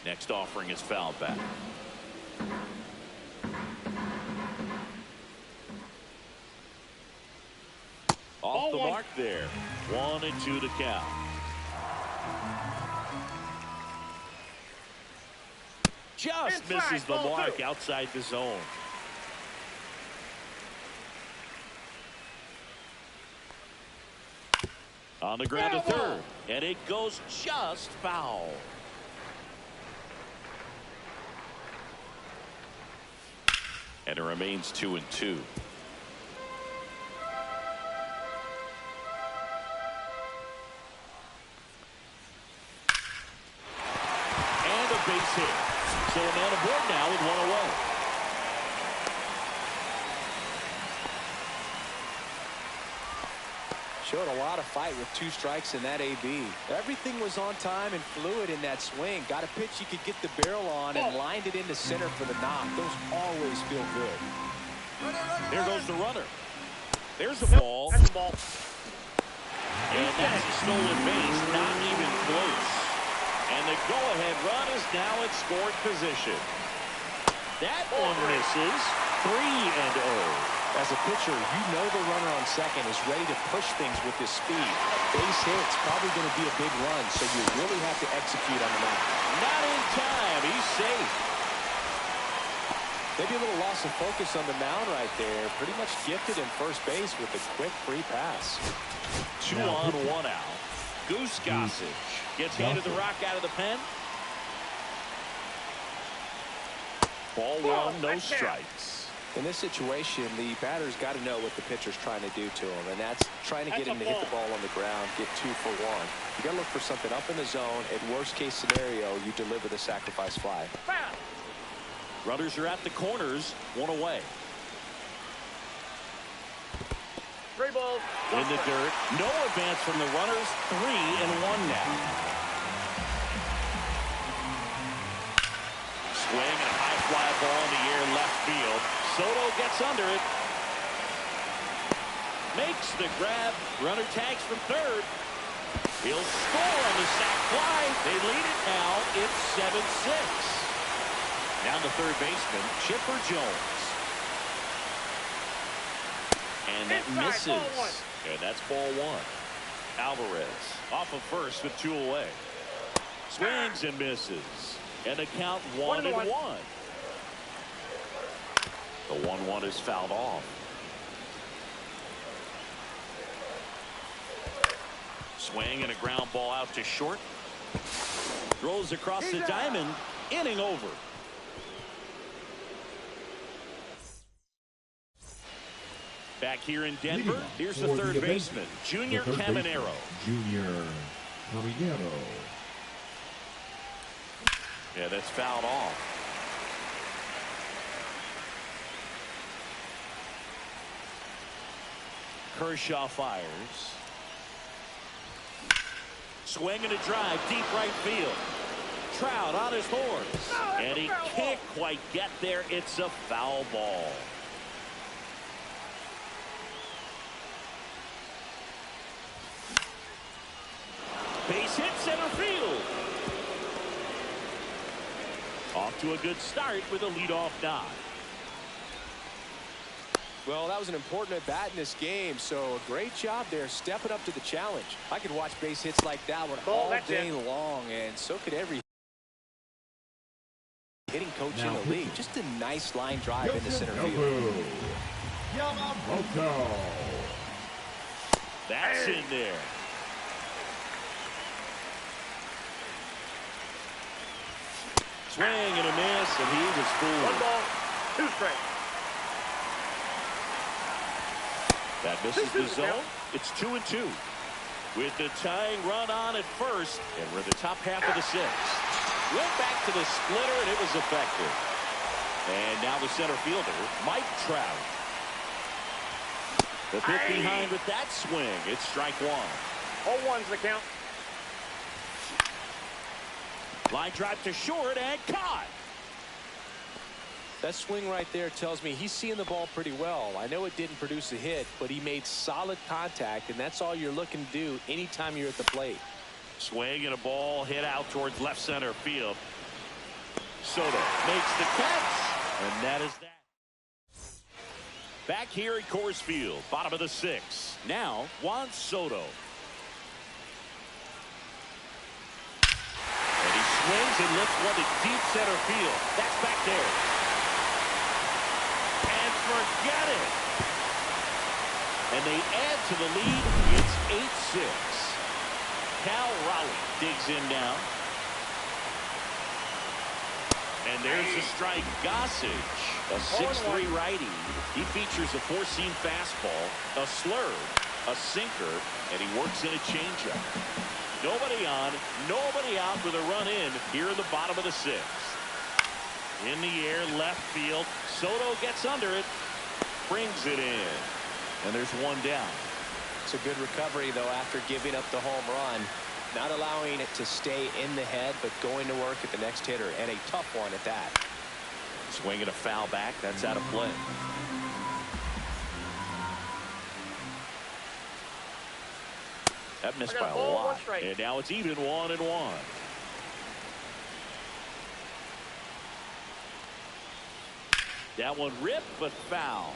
Next offering is fouled back. Off the mark there. 1-2 to count. Just misses the mark outside the zone. On the ground to third. And it goes just foul. And it remains 2-2. And a base hit. So a man aboard now with one away. Showed a lot of fight with 2 strikes in that AB. Everything was on time and fluid in that swing. Got a pitch you could get the barrel on and lined it into center for the knock. Those always feel good. There goes the runner. There's the ball. That's the ball. And that's a stolen base. Not even close. And the go-ahead run is now in scoring position. That one misses. 3-0. As a pitcher, you know the runner on second is ready to push things with his speed. Base hit's probably going to be a big run, so you really have to execute on the mound. Not in time. He's safe. Maybe a little loss of focus on the mound right there. Pretty much gifted in first base with a quick free pass. 2 on, 1 out. Goose Gossage gets handed the rock out of the pen. Ball 1, no strikes. In this situation, the batter's got to know what the pitcher's trying to do to him, and that's trying to get him to hit the ball on the ground, get 2 for 1. You got to look for something up in the zone. At worst case scenario, you deliver the sacrifice fly. Runners are at the corners, 1 away. 3 balls. In the dirt, no advance from the runners. 3-1 now. Swing and a high fly ball in the air left field. Soto gets under it. Makes the grab. Runner tags from third. He'll score on the sac fly. They lead it now. It's 7-6. Now the third baseman, Chipper Jones. And that misses. And that's ball 1. Alvarez off of first with 2 away. Swings and misses. And the count 1-1. The 1-1 is fouled off. Swing and a ground ball out to short. Throws across the diamond. Inning over. Back here in Denver, here's the third baseman, Junior Caminero. Junior Caminero. Yeah, that's fouled off. Kershaw fires. Swing and a drive, deep right field. Trout on his horse. And he can't quite get there. It's a foul ball. Base hit center field. Off to a good start with a leadoff knock. Well, that was an important at-bat in this game, so a great job there stepping up to the challenge. I could watch base hits like that one all day long, and so could every hitting coach in the league. Just a nice line drive into center field. Yamamoto. That's in there. Swing and a miss, and he was fooled. 1 ball, 2 strikes. That misses the zone. It's 2-2. With the tying run on at first, and we're in the top half of the 6th. Went back to the splitter, and it was effective. And now the center fielder, Mike Trout. The pitch behind with that swing. It's strike 1. 0-1's the count. Line drive to short and caught. That swing right there tells me he's seeing the ball pretty well. I know it didn't produce a hit, but he made solid contact, and that's all you're looking to do anytime you're at the plate. Swing and a ball hit out towards left center field. Soto makes the catch, and that is that. Back here at Coors Field, bottom of the 6th. Now, Juan Soto. And he swings and lifts one to deep center field. That's back there. And forget it. And they add to the lead. It's 8-6. Cal Raleigh digs in now. And there's the strike. Gossage, a 6'3" righty. He features a four-seam fastball, a slurve, a sinker, and he works in a changeup. Nobody on, nobody out with a run in here in the bottom of the sixth. In the air, left field. Soto gets under it, brings it in, and there's one down. It's a good recovery, though, after giving up the home run. Not allowing it to stay in the head, but going to work at the next hitter, and a tough one at that. Swinging a foul back. That's out of play. That missed by a lot. And now it's even 1-1. That one ripped, but foul.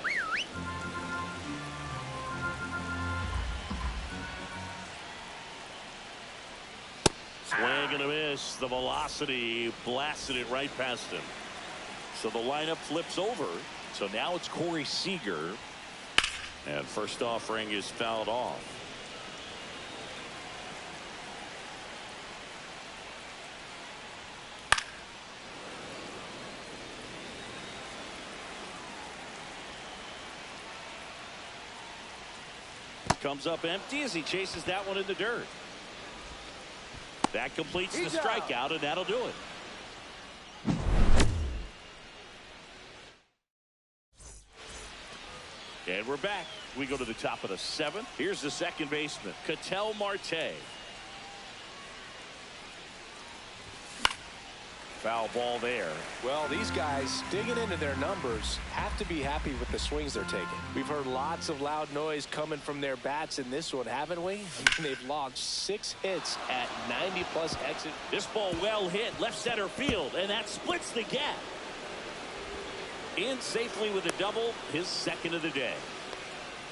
Swing and a miss. The velocity blasted it right past him. So the lineup flips over. So now it's Corey Seager. And first offering is fouled off. Comes up empty as he chases that one in the dirt. That completes the strikeout, and that'll do it. And we're back. We go to the top of the seventh. Here's the second baseman, Ketel Marte. Foul ball there. Well, these guys digging into their numbers have to be happy with the swings they're taking. We've heard lots of loud noise coming from their bats in this one, haven't we? They've logged 6 hits at 90+ exit. This ball well hit left center field, and that splits the gap. In safely with a double, his second of the day.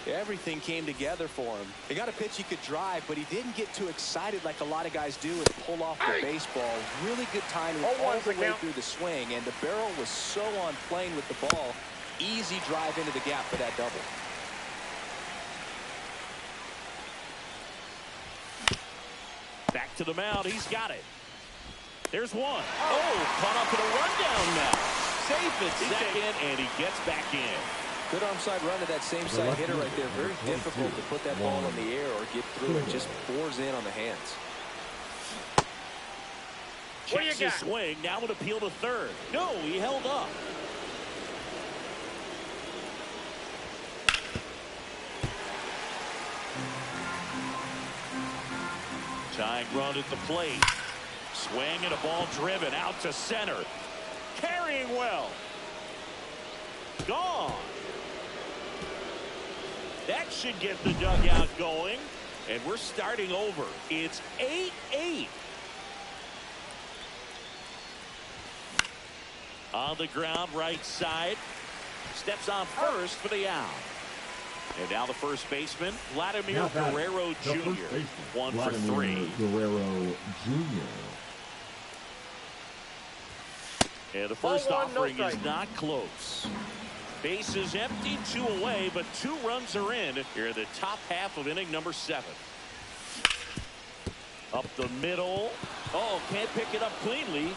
Everything came together for him. He got a pitch he could drive, but he didn't get too excited like a lot of guys do and pull off the baseball. Really good timing all the way through the swing, and the barrel was so on plane with the ball. Easy drive into the gap for that double. Back to the mound. He's got it. There's one. Oh, caught up in a rundown now. Safe at second, and he gets back in. Good arm-side run to that same side hitter right there. Very difficult to put that ball in the air or get through. It just bores in on the hands. Checks his swing. Now an appeal to third. No, he held up. Tying run at the plate. Swing and a ball driven out to center. Carrying well. Gone. That should get the dugout going. And we're starting over. It's 8-8. On the ground, right side. Steps on first for the out. And now the first baseman, Vladimir Guerrero Jr. 1 for 3. Guerrero Jr. And the first offering is not close. Base is empty, 2 away, but 2 runs are in here in the top half of inning number 7. Up the middle. Oh, can't pick it up cleanly.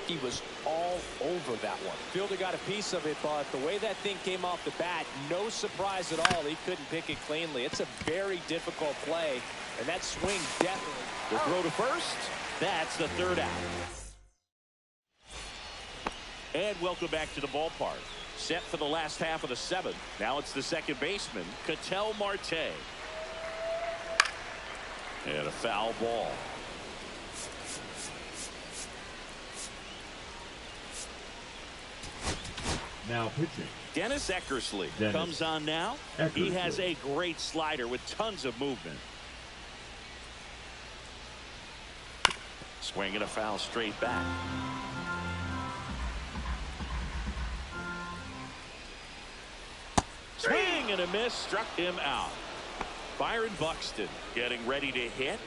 He was all over that one. Fielder got a piece of it, but the way that thing came off the bat, no surprise at all. He couldn't pick it cleanly. It's a very difficult play, and that swing definitely. The throw to first. That's the third out. And welcome back to the ballpark. Set for the last half of the 7th. Now it's the second baseman, Ketel Marte. And a foul ball. Now pitching. Dennis Eckersley comes on now. He has a great slider with tons of movement. Swing and a foul straight back. Swing and a miss, struck him out. Byron Buxton getting ready to hit.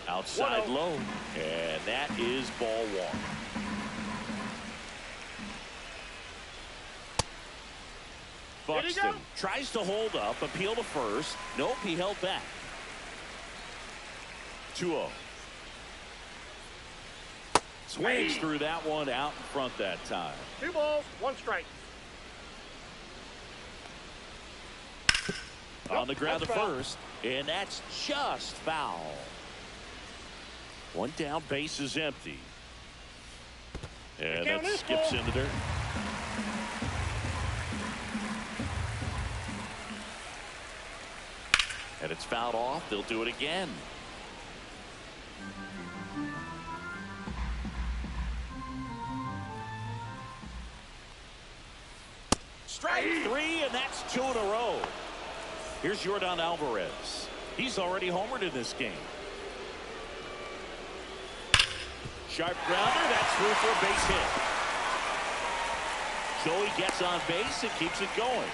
Outside low, and that is ball 1. Buxton tries to hold up, appeal to first. Nope, he held back. 2-0. Swings through that one out in front that time. 2 balls, 1 strike. On the ground to first, and that's just foul. 1 down, base is empty. And that skips into dirt. And it's fouled off. They'll do it again. Strike 3, and that's 2 in a row. Here's Yordan Alvarez. He's already homered in this game. Sharp grounder, that's through for a base hit. Joey gets on base and keeps it going.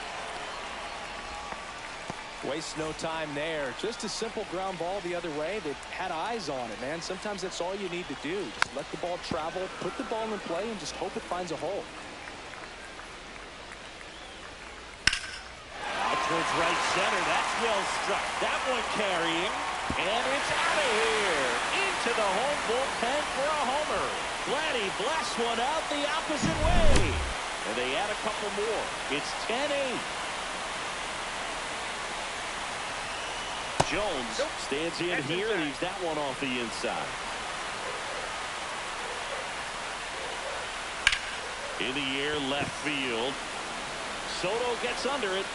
Waste no time there. Just a simple ground ball the other way. They had eyes on it, man. Sometimes that's all you need to do. Just let the ball travel, put the ball in play, and just hope it finds a hole. Out towards right center. That's well struck. That one carrying. And it's out of here. Into the home bullpen for a homer. Vladdy blasts one out the opposite way. And they add a couple more. It's 10-8. Jones stands in here, leaves that one off the inside. In the air, left field. Soto gets under it.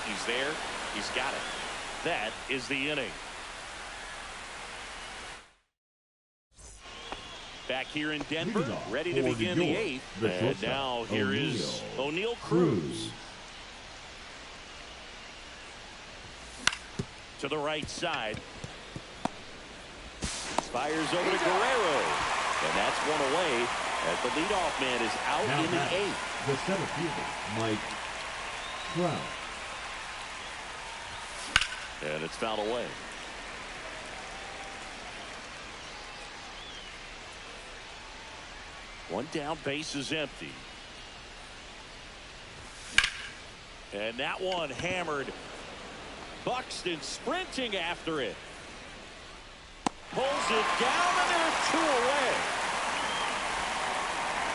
He's there. He's got it. That is the inning. Back here in Denver, ready to begin the 8th. And now here is O'Neal Cruz. To the right side. Fires over to Guerrero. And that's one away as the leadoff man is out Now in the 8th. The center fielder, Mike Trout. And it's fouled away. One down, base is empty. And that one hammered. Buxton sprinting after it. Pulls it down, and there's 2 away.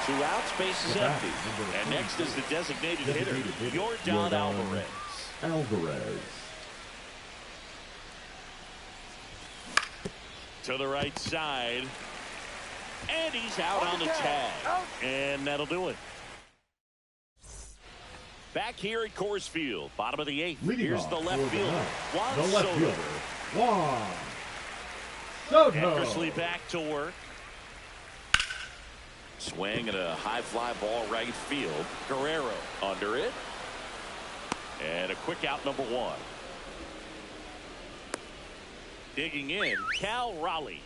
2 outs, base is empty. And next is the designated hitter, Yordan Alvarez. To the right side. And he's out on the tag. And that'll do it. Back here at Coors Field, bottom of the 8th. Here's the left fielder, Juan Soto. Juan Soto. Eckersley back to work. Swing and a high fly ball right field. Guerrero under it. And a quick out, number 1. Digging in, Cal Raleigh.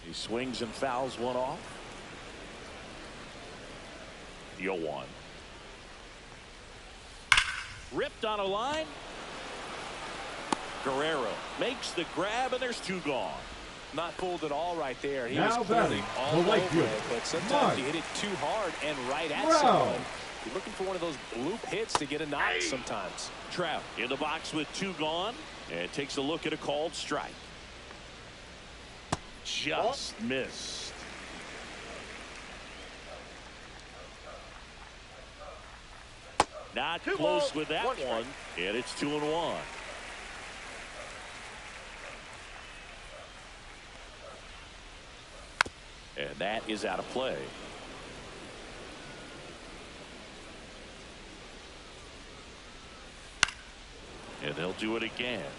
He swings and fouls one off. 0-1. Ripped on a line. Guerrero makes the grab, and there's 2 gone. Not fooled at all right there. He Now was clearly all over it, but sometimes you hit it too hard and right at someone. You're looking for one of those bloop hits to get a knock sometimes. Trout in the box with 2 gone, and takes a look at a called strike. Just missed. Not close with that one, and it's 2-1. And that is out of play. And they'll do it again.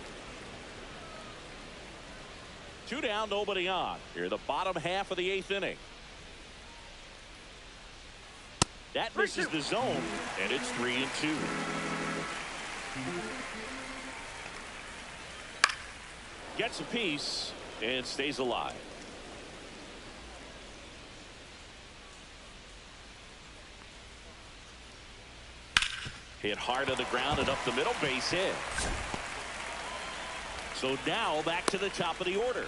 2 down, nobody on. Here, the bottom half of the 8th inning. That misses the zone, and it's 3-2. Gets a piece and stays alive. Hit hard on the ground and up the middle, base hit. So now back to the top of the order.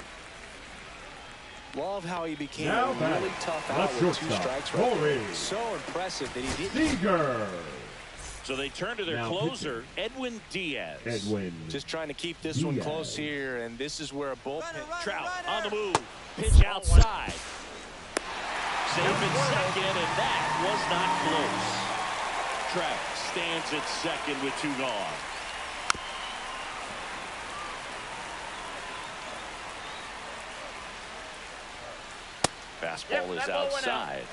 Love how he became Now a back, really tough the out with 2 shortstop, strikes right Corey there. So impressive that he didn't. Seager. So they turn to their Now closer, Edwin Diaz. Edwin. Just trying to keep this one Diaz. close here, and this is where a bullpen. Trout on the move. Pitch outside. Safe in second, and that was not close. Trout stands at second with 2 gone. Fastball is outside.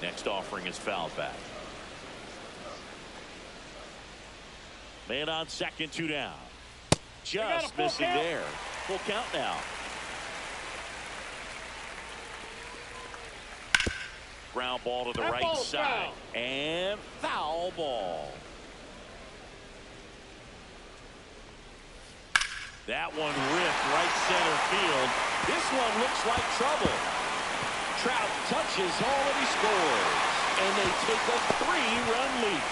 Next offering is foul back. Man on second, 2 down. Just missing there. Full count now. Ground ball to the right side. And foul ball. That one ripped right center field. This one looks like trouble. Trout touches home and he scores. And they take a 3-run lead.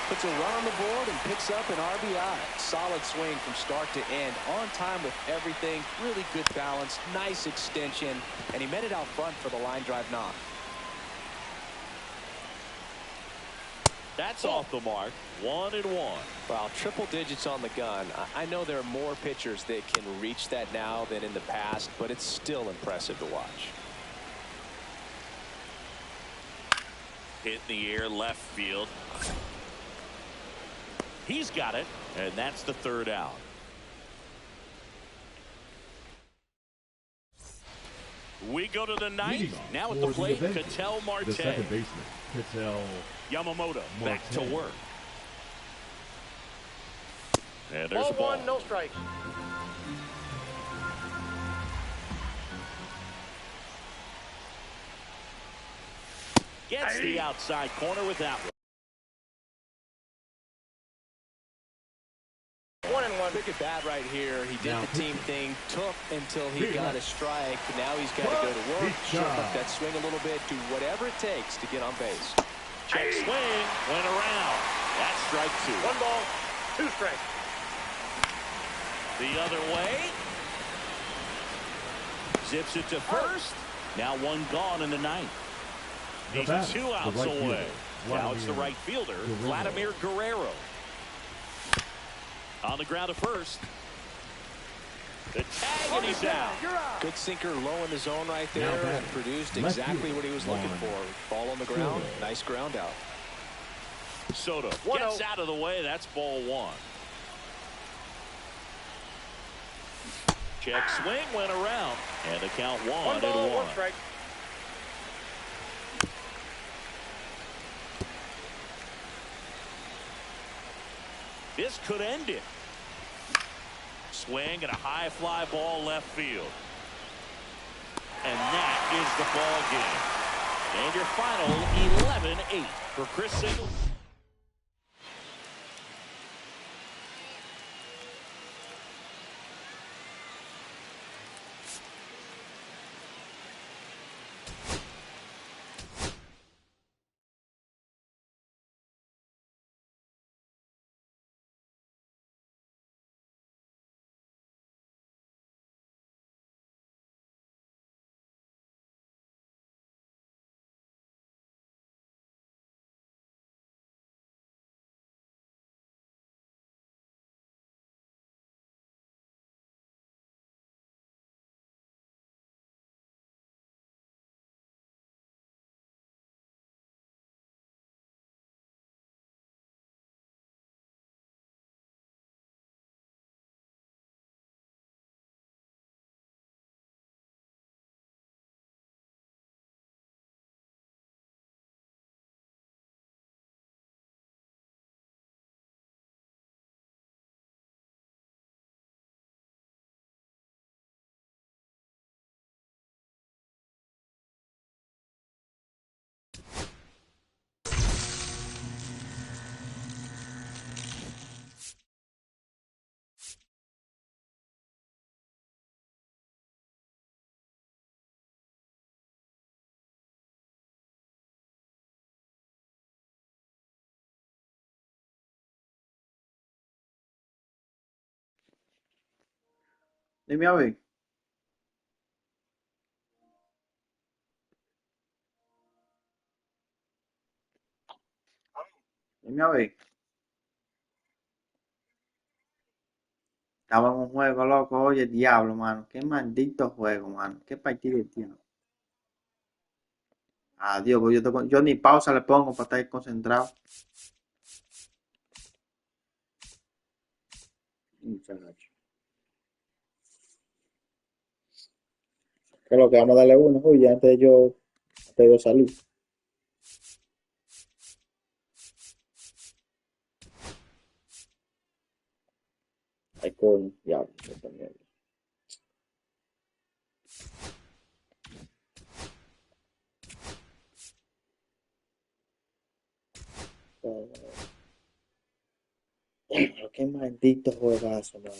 Puts a run on the board and picks up an RBI. Solid swing from start to end. On time with everything. Really good balance. Nice extension. And he met it out front for the line drive knock. That's off the mark. 1-1. Wow, triple digits on the gun. I know there are more pitchers that can reach that now than in the past, but it's still impressive to watch. Hit in the air, left field. He's got it, and that's the 3rd out. We go to the 9th. Now at the plate, Ketel Marte. The second baseman, Ketel Yamamoto back to Marte. work. And there's the ball. no strike. Gets the outside corner with that one. 1-1. Big at bat right here. He did Now the team thing, took until he Big got left. a strike. Now he's got to go to work, Big shorten up shot. that swing a little bit, do whatever it takes to get on base. Check swing, went around. That's strike 2. 1 ball, 2 strikes. The other way. Zips it to first. Now 1 gone in the 9th. The He's batter, 2 the outs right away. fielder, Now it's the right fielder, Vladimir Guerrero. On the ground to first. The tag, and he's out. Good sinker low in the zone right there, Now and produced left exactly field, what he was looking Juan for. Ball on the ground, Soto. nice ground out. Soto gets out of the way. That's ball 1. Check swing, went around, and the count 1 ball, 1-1. 1 strike. This could end it. Swing and a high fly ball left field. And that is the ball game. And your final 11-8 for Chris Singleton. Dime a ver. Dime a ver. Estaba en un juego, loco. Oye, diablo, mano. Qué maldito juego, mano. Qué partido tiene. Adiós, pues yo ni pausa le pongo para estar concentrado. Muchacho. Que lo que vamos a darle uno, uy, antes de yo salir. Ay, coño, diablo. Esta mierda. Qué maldito juegazo, man.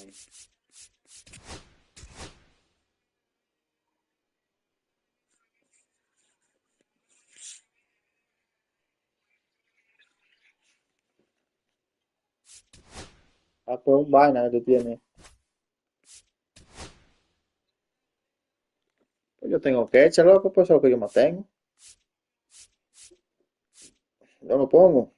Ah, pues un vaina que tú tienes. Pues yo tengo que echar, loco, pues eso es lo que yo más tengo. Yo lo pongo.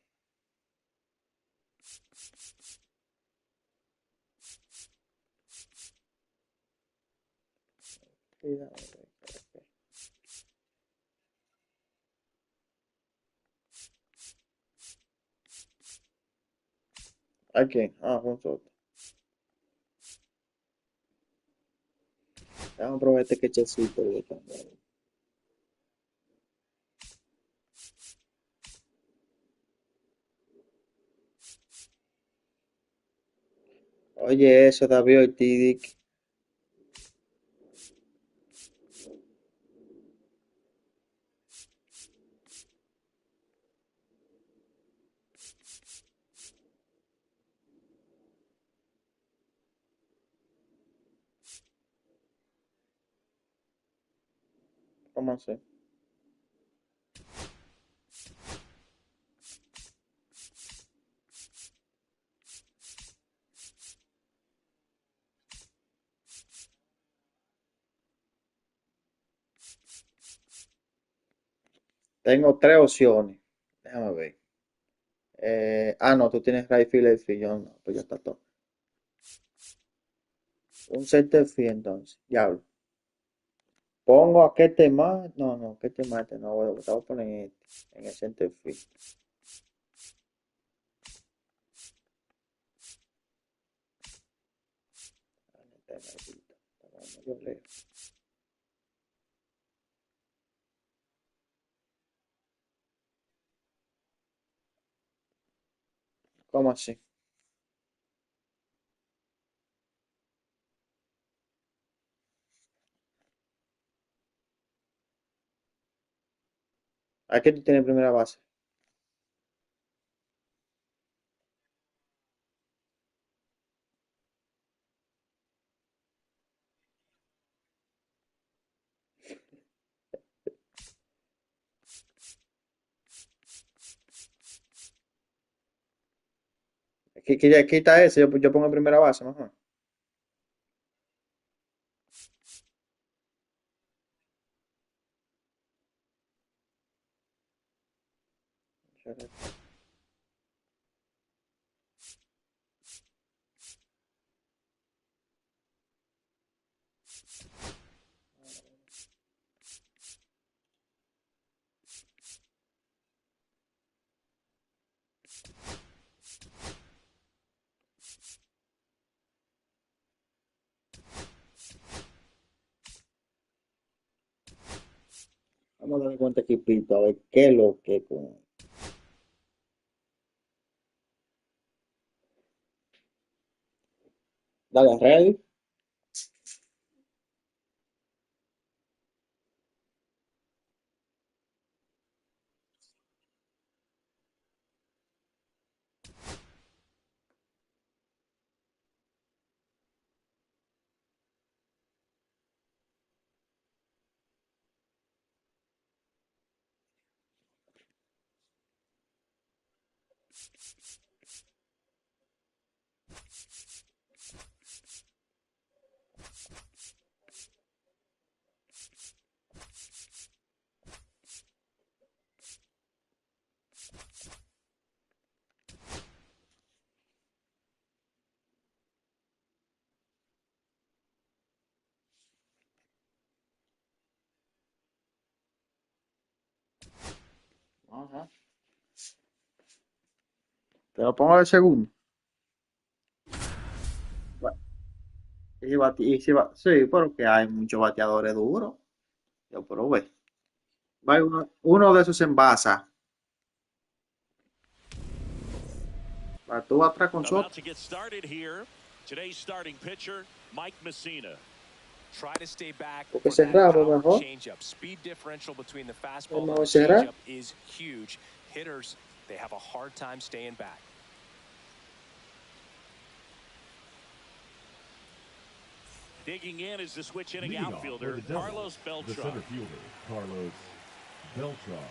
¿A quién? Ah, juntos. Vamos a probar este quechecito yo también. Oye, eso, David Ortiz. ¿Cómo así? Tengo tres opciones. Déjame ver. No, tú tienes right field, left field, yo no, pues ya está todo. Un center field entonces, diablo. Pongo a qué tema, no, qué tema este, no, voy a poner en el center field. Yo leo. ¿Cómo así? Aquí tú tienes primera base. Aquí está ese, yo pongo en primera base, mejor. Vamos a darle cuenta equipito, a ver qué es lo que con. Dale, ready. Ajá. Te lo pongo de segundo. Bueno, sí, porque hay muchos bateadores duros. Yo, pero ve. Va uno de esos se envasa. Va tú atrás con About Soto. to get started here. Today's starting pitcher, Mike Messina. Try to stay back Porque for that cerramos power mejor. changeup. Speed differential between the fastball and Vamos a the cerrar. changeup is huge. Hitters, they have a hard time staying back. Digging in is the switch hitting Leading off for outfielder, the Devils, Carlos the Beltran. center fielder, Carlos Beltran.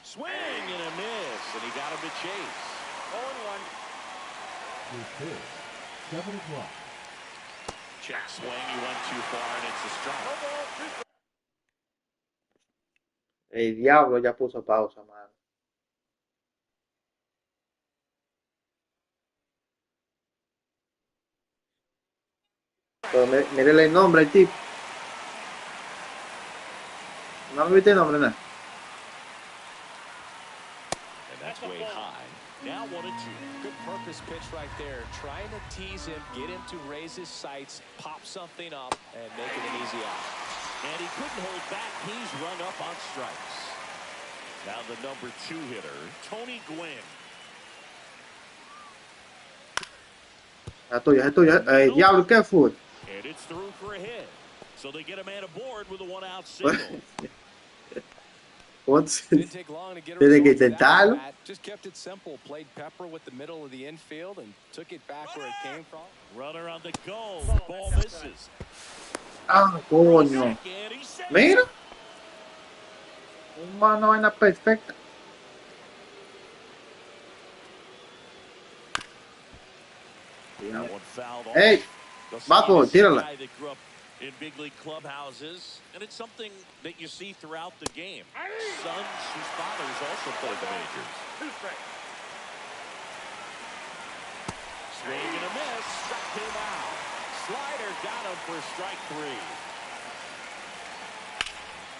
Swing and a miss, and he got him to chase. 0-1. His pitch, 7 o'clock. Check swing, he went too far, and it's a strike. No ball, 2 El diablo ya puso pausa, mano. Pero mírele el nombre al tipo. No me viste el nombre, ¿no? And that's way high. Now 1-2. Good purpose pitch right there. Trying to tease him, get him to raise his sights, pop something up, and make it an easy out. And he couldn't hold back. He's run up on strikes. Now the number 2 hitter, Tony Gwynn. Es tuya. Diablo, ¿qué fue? And it's through for a hit. So they get a man aboard with a 1-out single. Didn't take long to get a Tiene que result with that intentarlo. at bat. Just kept it simple. Played Pepper with the middle of the infield and took it back where it came from. Runner on the go. Ball misses. Ah, coño. Second, he saves Mira. it. Una vaina perfecta. That one fouled off. Hey, They'll see Vato, this is a tírala. guy that grew up in big league clubhouses, and it's something that you see throughout the game. Sons whose fathers also played the majors. 2 strikes. Swing and a miss. Struck him out. Slider got him for strike 3.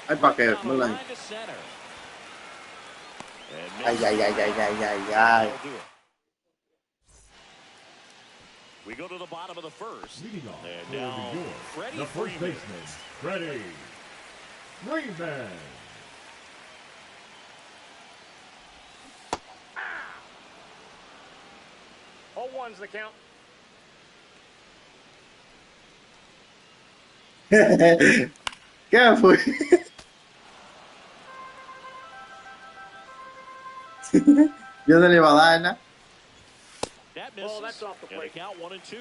Ay, pa' que. Down the line to center. And Ay, ay, ay, ay, ay, ay, ay. that'll do it. We go to the bottom of the first. Leading off And for now New York, Freddie the first Freeman. baseman, Freddie Freeman. Oh, 1's the count. ¿Qué fue? Yo no le iba a dar nada. That misses. Oh, that's off the And a plate. count 1-2.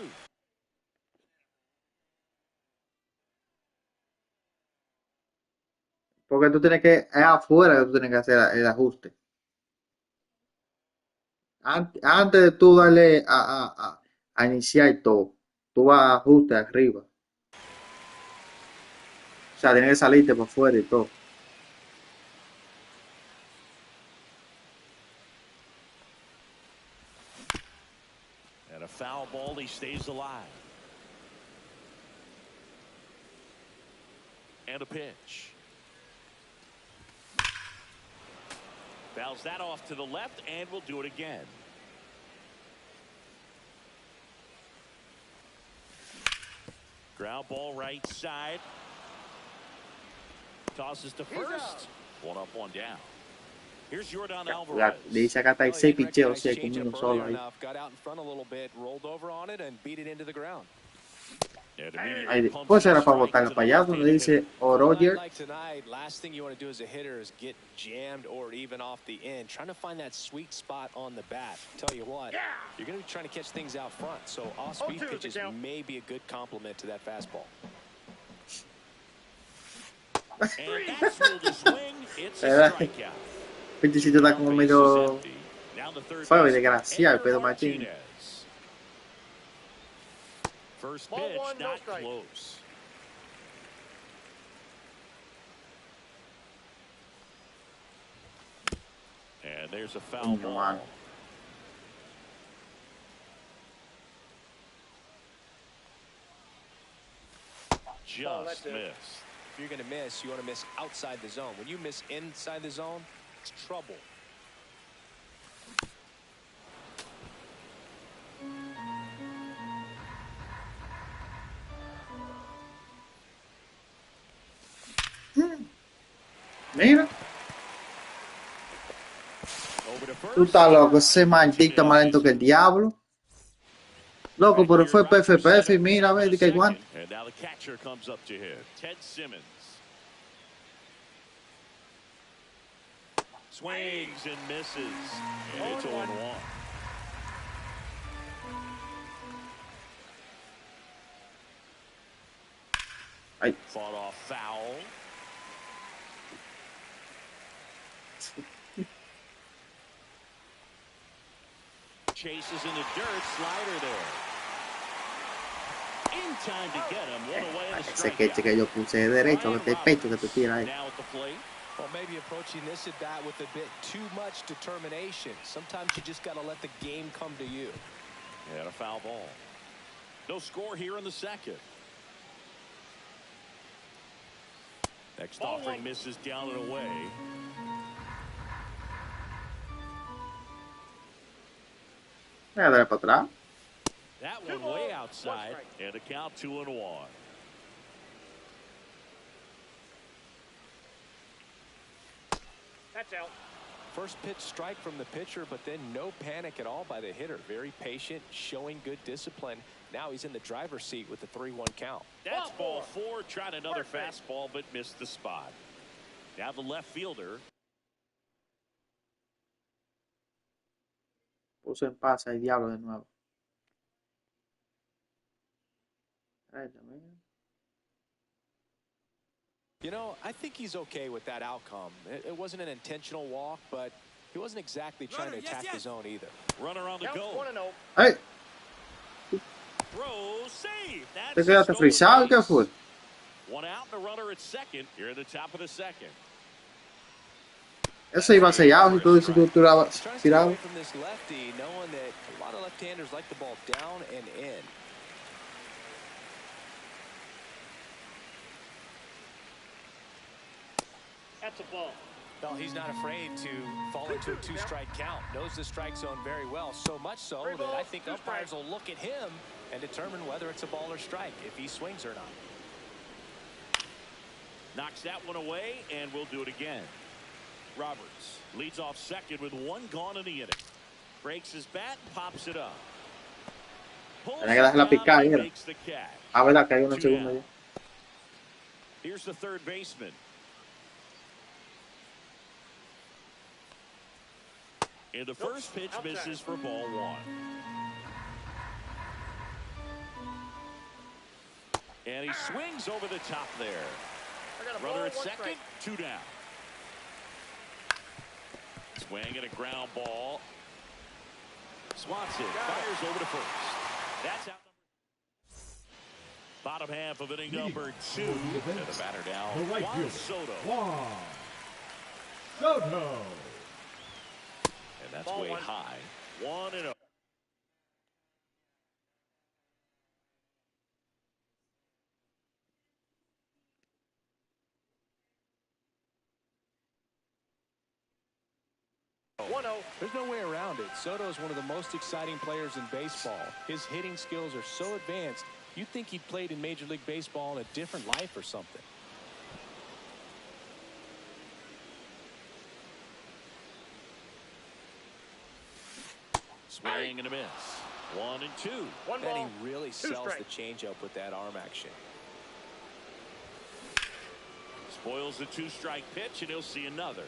Porque tú tienes que, es afuera que tú tienes que hacer el ajuste. Antes de tú darle a iniciar todo, tú vas a ajuste arriba. O sea, tienes que salirte por fuera y todo. And a foul ball, he stays alive. And a pitch. Fouls that off to the left, and we'll do it again. Ground ball right side. Tosses to first. One up, one down. Here's Jordan Le Alvarez. dice acá está el Well, 6 he picheos, recognized 6 con changeup uno solo earlier ahí. enough, got out in front a little bit, rolled over on it, and beat it into the ground. And immediately Ahí, pumps pues in a era para strike botarla to para the allá, left-handed donde dice hitter. o Well, Roger. like tonight, last thing you want to do as a hitter is get jammed or even off the end. Trying to find that sweet spot on the bat. Tell you what, you're going to be trying to catch things out front. So off-speed 0-2 is the pitches count. may be a good complement to that fastball. And that's ruled a swing. It's a ¿Verdad? strikeout. Este sitio está como Base is medio empty. Now the third feo y baseman, desgraciado, Edgar Pedro Martínez. Martinez. First Ball pitch, 1, no not strike. close. And there's a foul Coño, ball. mano. Just that's it. missed. if you're going to miss, you want to miss outside the zone. When you miss inside the zone, it's trouble. Mira. Over to Tú first. estás loco, ese maldito más lento que el diablo. Loco, pero fue PFPF y mira, a ver, di que igual. And now the catcher comes up to hit. Ted Simmons. Swings and misses. And it's 0-1. Ay. Fought off foul. Chases in the dirt. Slider there. In time to get him. One away on the Ese queche que yo puse de derecho, que te pecho que te tira ahí. Now at the plate. Well, maybe approaching this at bat with a bit too much determination. Sometimes you just got to let the game come to you. And a foul ball. No score here in the second. Next offering misses down and away. Voy a dar para atrás. That one way outside. And a count 2-1. That's out. First pitch strike from the pitcher, but then no panic at all by the hitter. Very patient, showing good discipline. Now he's in the driver's seat with the 3-1 count. That's ball four. Tried another fastball, but missed the spot. Now the left fielder. Puso en paz al diablo de nuevo. Ay, también. You know, I think he's okay with that outcome. It wasn't an intentional walk, but he wasn't exactly trying to attack the zone either. Runner on the go. Ay, Throw, save. ¿te quedaste frisado? ¿Qué fue? One out and a runner at second. Here at the top of the second. Eso iba sellado si tú tirabas. Trying to stay away from this lefty, knowing that a lot of left-handers like the ball down and in. That's a ball. Well, he's not afraid to fall into a two-strike count. Knows the strike zone very well, so much so that I think umpires will look at him and determine whether it's a ball or strike, if he swings or not. Knocks that one away, and we'll do it again. Roberts leads off second with one gone in the inning. Breaks his bat, pops it up. Tenía que dejarla picar, mira. Ah, verdad que hay uno en segundo ya. Here's the third baseman. And the first pitch misses for ball one. And he swings over the top there. Runner at second, two down. Swing and a ground ball. Swanson fires over to first. That's out. Bottom half of inning number two. And the batter now, Juan Soto. Soto. And that's way high. 1-0. There's no way around it. Soto is one of the most exciting players in baseball. His hitting skills are so advanced, you'd think he played in Major League Baseball in a different life or something. Swing and a miss. 1-2. Then he really sells the changeup with that arm action. Spoils the two-strike pitch, and he'll see another.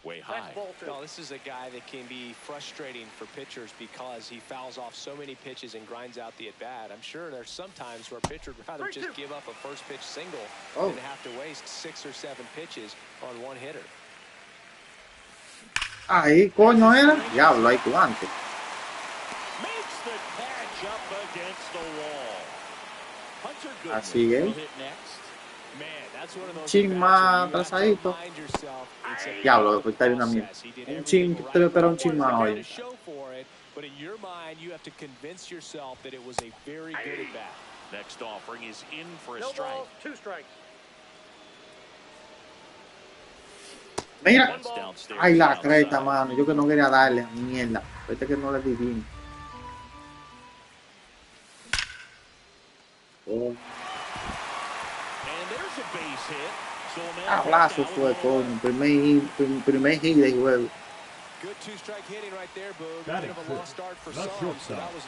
Way high. No, this is a guy that can be frustrating for pitchers because he fouls off so many pitches and grinds out the at-bat. I'm sure there's some times where a pitcher would rather just give up a first-pitch single than have to waste 6 or 7 pitches on one hitter. Ahí, coño, era. Diablo, ahí tú antes. Makes the catch up against the wall. Hunter Goodman Así will es. hit next. Chin más atrasadito. Diablo, pues está bien una mierda. Un chin, te lo espera un chin más hoy. but in your mind, you have to convince yourself that it was a very good at bat. Next offering is in for a No strike. balls, 2 strikes. Mira. That's downstairs Ay, la and creta, outside. mano. Yo que no quería darle. Mierda. Vete que no le di bien. Oh, And there's a base hit. So a man abrazo down fue, with one away. coño. Primer hit del juego. Good two-strike hitting right there, Boog. A Batting bit of a fifth. lost start for Not some, so shortstop. that was...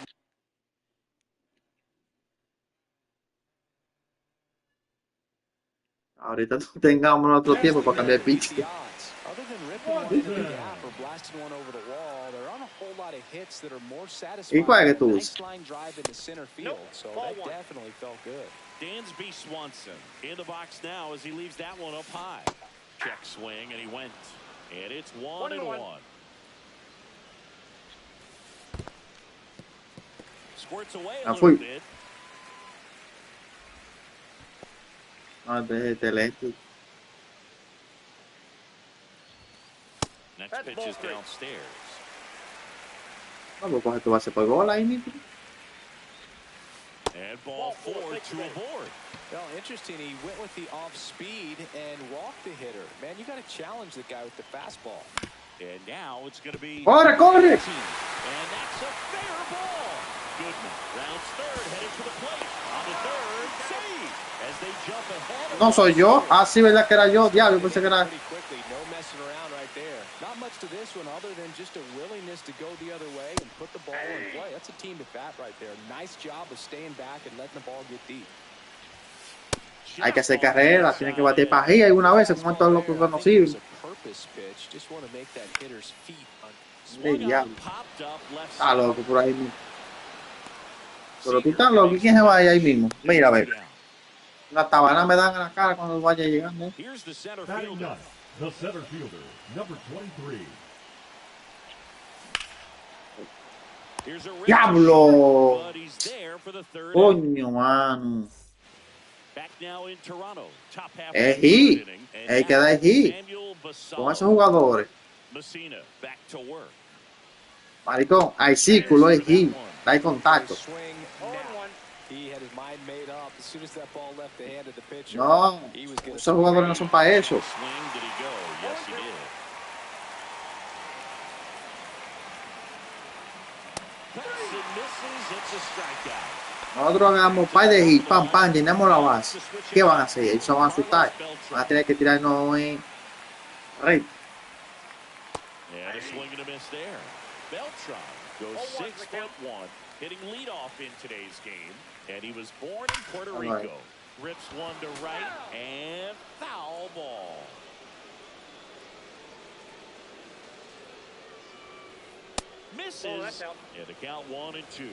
Ahorita tengamos otro tiempo para cambiar pitch. The odds. Other than ripping one into the gap or blasting one over the wall, there aren't a whole lot of hits that are more ¿Y cuál satisfying es que tú than a usas? nice line drive into center field. So that definitely felt good. Dansby Swanson in the box now as he leaves that one up high. Check swing, and he went. And it's 1-1. Squirts away a little bit. No, este eléctrico. Next pitch is downstairs. No, pues coge tu base por gol ahí, Nitro. And ball 4 to a board. Well, interesting. He went with the off speed and walked the hitter. Man, you got to challenge the guy with the fastball. And now it's going to be... ¡Corre, corre! And that's a fair ball. Goodman rounds third, headed to the plate. On the third, save. As they jump ahead. No soy yo. Ah, sí, verdad que era yo. Diablo, pensé que era... Pretty quickly. No messing around right there. Not much to this one other than just a willingness to go the other way and put the ball in play. That's a team at bat right there. Nice job of staying back and letting the ball get deep. Hay que hacer carrera, tiene que bater para ahí alguna vez, como estos locos conocidos. ¡Qué diablo! Está loco por ahí mismo. Pero tú estás loco, ¿y quién se va ahí mismo? Mira, a ver. Una tabana me dan en la cara cuando vaya llegando. Batting ninth, the center fielder, number 23. ¡Diablo! Coño, mano. Es hit. Hay que dar hit. Con esos jugadores. Maricón, hay círculo, es hit. Da contacto. No, esos jugadores no son para eso. Nosotros hagamos par de hit, pam, pam, llenamos la base. ¿Qué van a hacer? Ellos van a asustar. Van a tener que tirarnos en recto. And a swing and a miss there. Beltran goes 6'1", hitting leadoff in today's game. And he was born in Puerto Rico. Rips one to right and foul ball. Misses. And the count 1-2.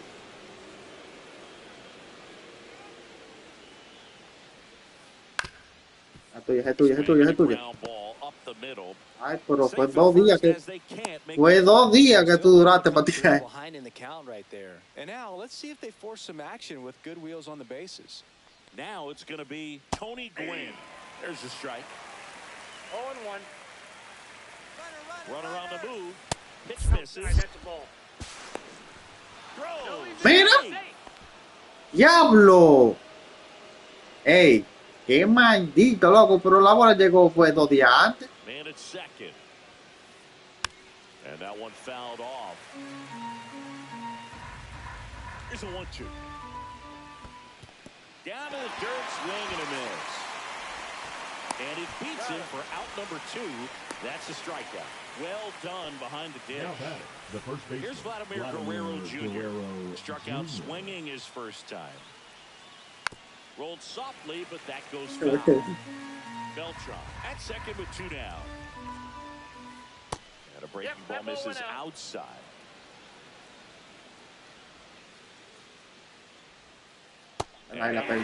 Es tuya. Ay, pero fue 2 días que tú duraste para tirar. And now let's see if they force some action with good wheels on the bases. Now it's going to be Tony Gwynn. There's a strike. 0-1. Runner on the move. Pitch misses. That's a ball. Mira. Diablo. Ey. Qué maldito, loco, pero la bola llegó fue 2 días antes. Man at second. And that one fouled off. Here's a 1-2. Down to the dirt, swing and a miss. And it beats him for out number 2. That's a strikeout. Well done behind the dish. The first baseman, Here's Vladimir Guerrero Jr. Struck out swinging his first time. Rolled softly, but that goes foul. Beltran at second with 2 down. And a breaking ball misses outside. And 1-2 after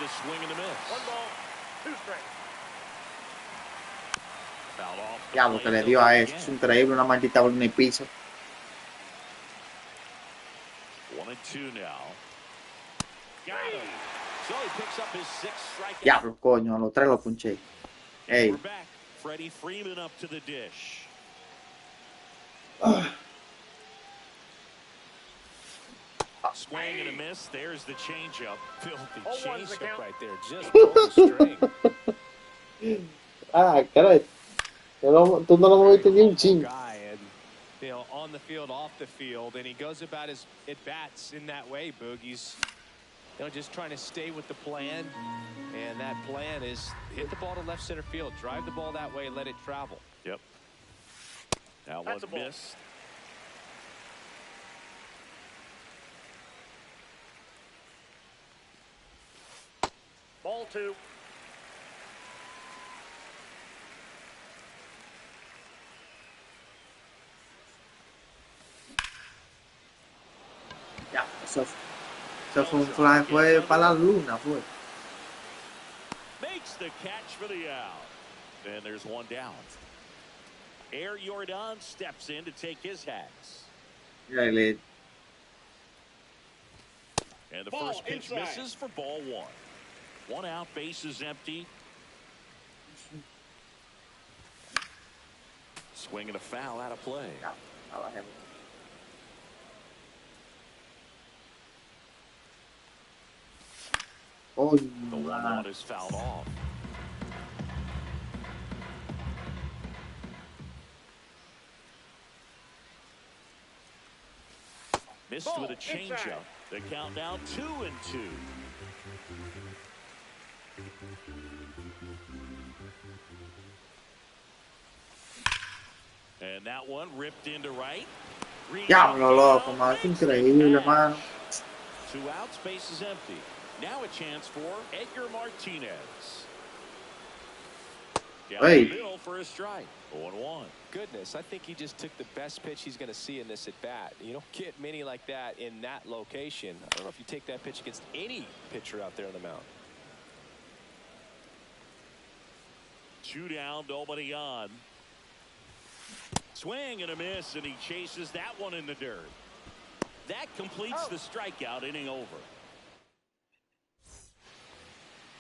the swing and a miss. 1 ball, 2 strikes. Fouled off. Diablo, que le dio a eso. Es increíble, una maldita bola en el piso. 1-2 now. Got him. So he picks up his 6th strikeout. Diablo, coño, a los 3 los punché. Ey. We're back. Freddie Freeman up to the dish. Swing and a miss. There's the changeup. Filthy 0-1's the changeup count. right there. Just pulled the string. Ah, caray. Tú no lo moviste ni un chin. Guy, and you know, on the field, off the field, and he goes about his at bats in that way. Boogie's, you know, just trying to stay with the plan, and that plan is hit the ball to left center field, drive the ball that way, let it travel. Yep. That That's one a ball. missed. Ball 2. Ya, eso fue un fly, fue para la luna, fue. Makes the catch for the out. And there's one down. Air Jordan steps in to take his hats. Mira, le And the Ball first pitch inside. misses for ball 1. 1 out, bases empty. Swing and a foul out of play. ya, trabajemos. Oh, The 1-1 is fouled off. Missed Ball with a inside. changeup. The count now 2-2. And that one ripped into right. Diablo, loco, mano, es increíble, mano. 2 outs, base is empty. Now a chance for Edgar Martinez. Down Hey. the middle for a strike. 0-1. Goodness, I think he just took the best pitch he's going to see in this at bat. You don't get many like that in that location. I don't know if you take that pitch against any pitcher out there on the mound. 2 down, nobody on. Swing and a miss, and he chases that one in the dirt. That completes the strikeout, inning over.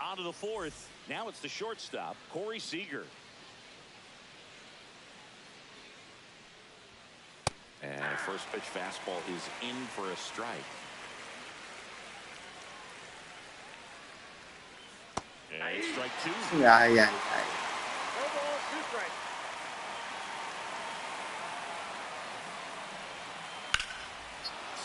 On to the 4th. Now it's the shortstop, Corey Seager. And first pitch fastball is in for a strike. And it's strike 2. Ay, ay, ay. No ball, 2 strikes.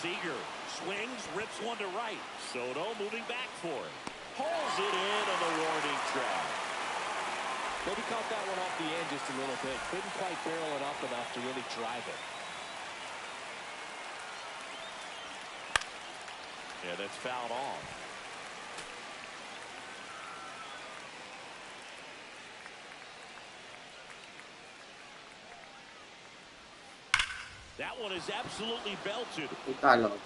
Seager swings, rips one to right. Soto moving back for it. Pulls it in on the warning track. Maybe caught that one off the end just a little bit. Couldn't quite barrel it up enough to really drive it. Yeah, that's fouled off. That one is absolutely belted. Tú estás loco.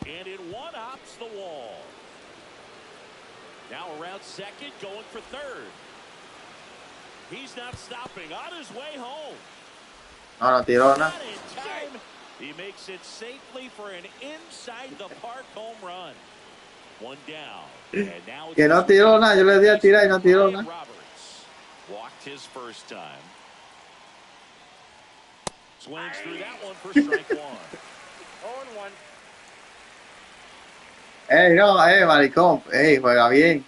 And it one-hops the wall. Now around second, going for third. He's not stopping. On his way home. No, no tiró nada. Not in time. He makes it safely for an inside-the-park home run. 1 down. And now it's Que no tiró nada. Yo le di a tirar y no tiró Ryan nada. Roberts walked his first time. Swings through that one for strike 1. 0-1. No, maricón. Juega bien.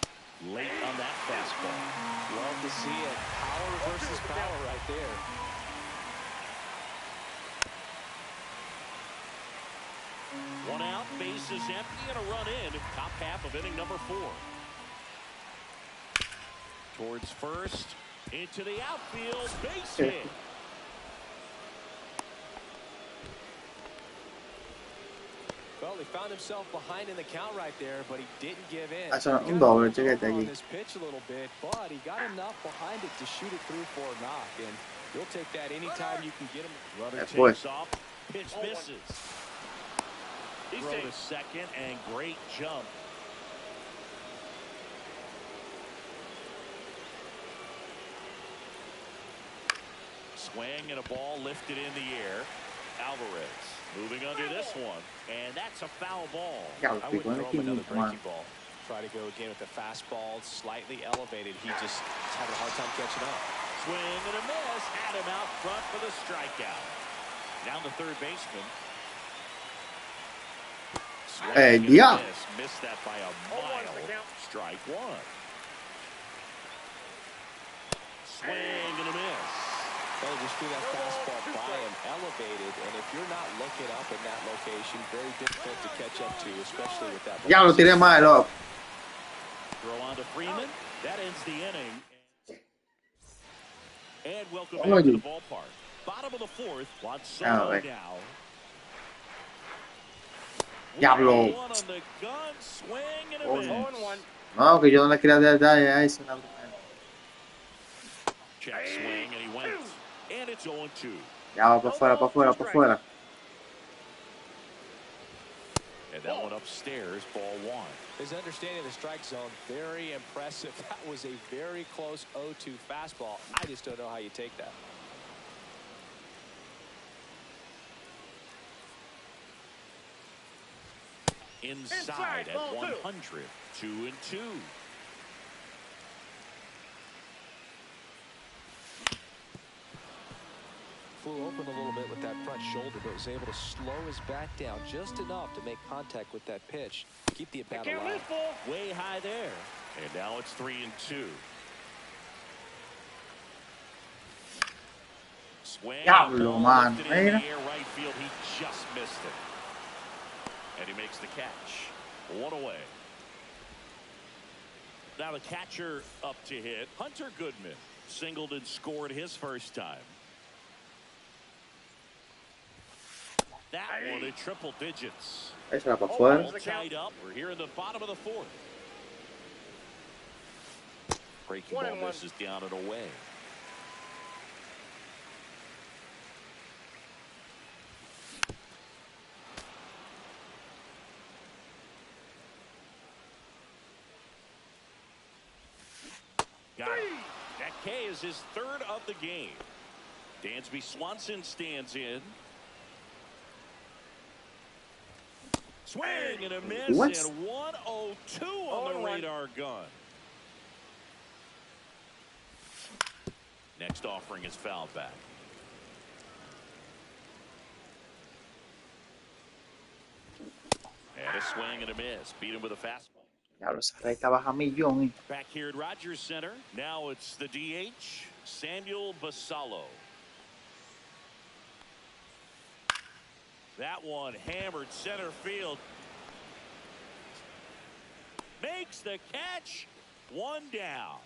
Late on that fastball. Love to see it. Power versus power right there. One out, base is empty, and a run in. Top half of inning number 4. Towards first, into the outfield, base hit. Well, he found himself behind in the count right there, but he didn't give in. Eso no, He un got doble, a little chéquete over on aquí. this pitch a little bit, but he got enough behind it to shoot it through for a knock, and you'll take that anytime you can get him. Runner That's takes what. off, pitch misses. Throw to second, and great jump. Swing and a ball lifted in the air. Alvarez moving under this one, and that's a foul ball. Ya, I lo picó wouldn't en throw him another esquinita, mano. breaking ball. Try to go again with the fastball, slightly elevated. He just is having a hard time catching up. Swing and a miss. Had him out front for the strikeout. Down the third baseman. Swing and a ya. miss. Missed that by a mile. Strike one. Swing and a miss. They just threw that fastball by him, elevated, and if you're not looking up in that location, very difficult to catch up to, especially with that. Ya lo tiré mal, loco. Throw on to Freeman. That ends the inning. And welcome Oye. back to the ballpark. Bottom of the fourth. Watson ver. now. Diablo. One on the gun. Swing and a Oye. miss. No, que yo no le quería dar detalle a eso. Check swing and he went. And it's 0-2. Ya va para afuera, para afuera, para afuera. And that one upstairs, ball one. His understanding of the strike zone, very impressive. That was a very close 0-2 fastball. I just don't know how you take that. Inside at 100. 2-2. Flew open a little bit with that front shoulder, but was able to slow his back down just enough to make contact with that pitch. Keep the at-bat alive. Way high there. And now it's 3-2. Swing. Diablo, man. In the air right field. He just missed it. And he makes the catch. One away. Now the catcher up to hit. Hunter Goodman singled and scored his first time. That one in triple digits. Esa era para afuera. All tied up. We're here in the bottom of the fourth. Breaking ball misses down and away. Got it. That K is his third of the game. Dansby Swanson stands in. Swing and a miss. What? And 102 on the radar gun. Next offering is fouled back. And a swing and a miss. Beat him with a fastball. Diablo, esa recta baja millón. Back here at Rogers Center. Now it's the DH, Samuel Basallo. That one hammered center field. Makes the catch. One down.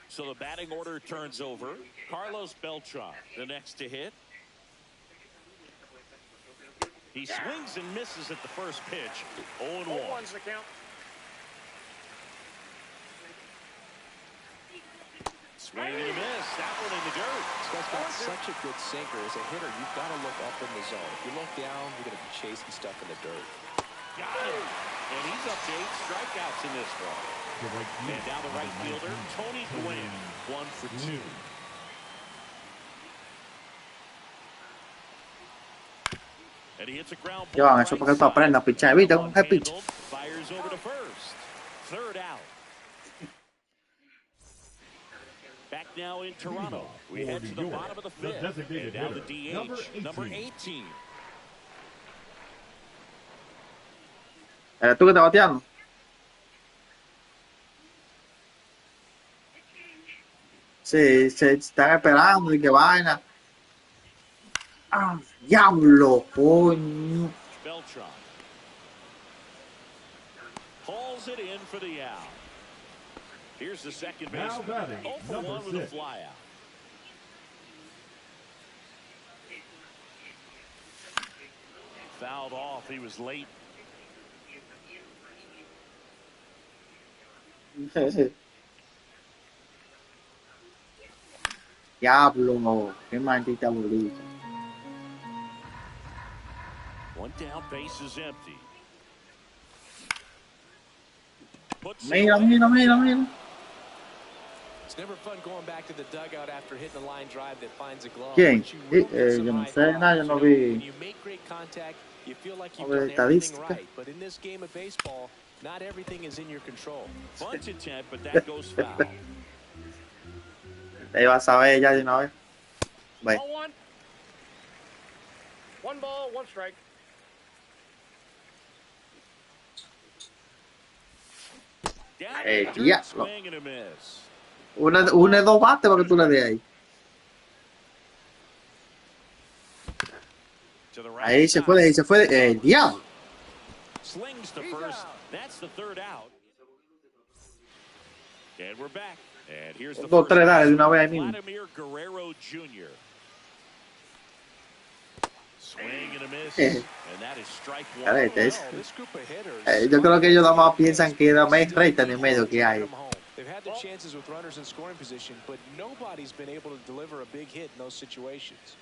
So the batting order turns over. Carlos Beltran, the next to hit. He swings and misses at the first pitch. 0-1. The count. Swing and a miss. That one in the dirt. This guy's got such a good sinker. As a hitter, you've got to look up in the zone. If you look down, you're going to be chasing stuff in the dirt. Got him. And he's up to 8 strikeouts in this ball. And down the right fielder, Tony Gwynn, 1 for 2. And he hits a ground ball. Yo, eso para que tú aprendas a pichar. ¿Viste cómo se picha? Fires over to first. Third out. Back now in Toronto. We head to the bottom of the fifth. And now the DH, number 18. ¿Eres tú que estás bateando? Sí, se están esperando y que vaina. ¡Ah, diablo, coño! Beltran pulls it in for the out. Here's the second baseman. 0 for 1 with a fly out. Fouled off. He was late. Diablo, qué maldita bolita. One down, base is empty. Mira, mira, mira, mira. It's never fun going back to the dugout after hitting a line drive that finds a glove. ¿Quién? Yo no sé nada, yo no vi. When you make great contact, you feel like you've No vi done everything estadística. right. But in this game of baseball, not everything is in your control. Bunch attempt, but that goes foul. Ahí vas a ver ya de una vez. Bueno. Ball one. 1 ball, 1 strike. Down El and dirt, diablo. swing and a miss. Une dos bates para que tú le des ahí. To the right Ahí se fue, ahí se fue. El diablo. Slings to first. That's the third out. And we're back. And here's the Dos, first tres, dale de una vez ahí mismo. Vladimir Guerrero Jr. Swing and a miss. And that is strike one. This group of hitters, Yo creo que ellos nada más piensan que era más recta en el medio que hay. they've had their chances with runners in scoring position, but nobody's been able to deliver a big hit in those situations.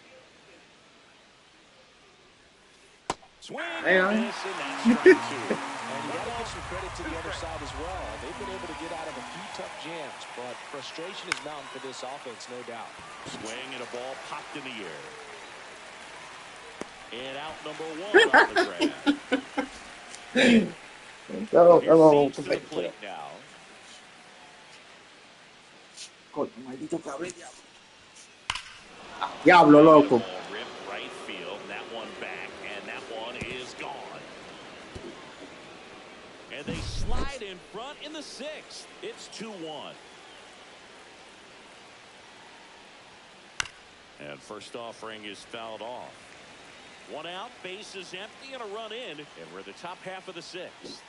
Swing and miss, and that's strike two. And you got to give some credit to the other side as well. They've been able to get out of a few tough jams, but frustration is mounting for this offense, no doubt. Swing and a ball popped in the air. And out number one on the ground. Here's Cease to the plate now. Coño, maldito cabrón, diablo. Diablo, loco. Rip right field. That one back, and that one is gone. And they slide in front in the sixth. It's 2-1. And first offering is fouled off. One out, base is empty, and a run in, and we're the top half of the sixth.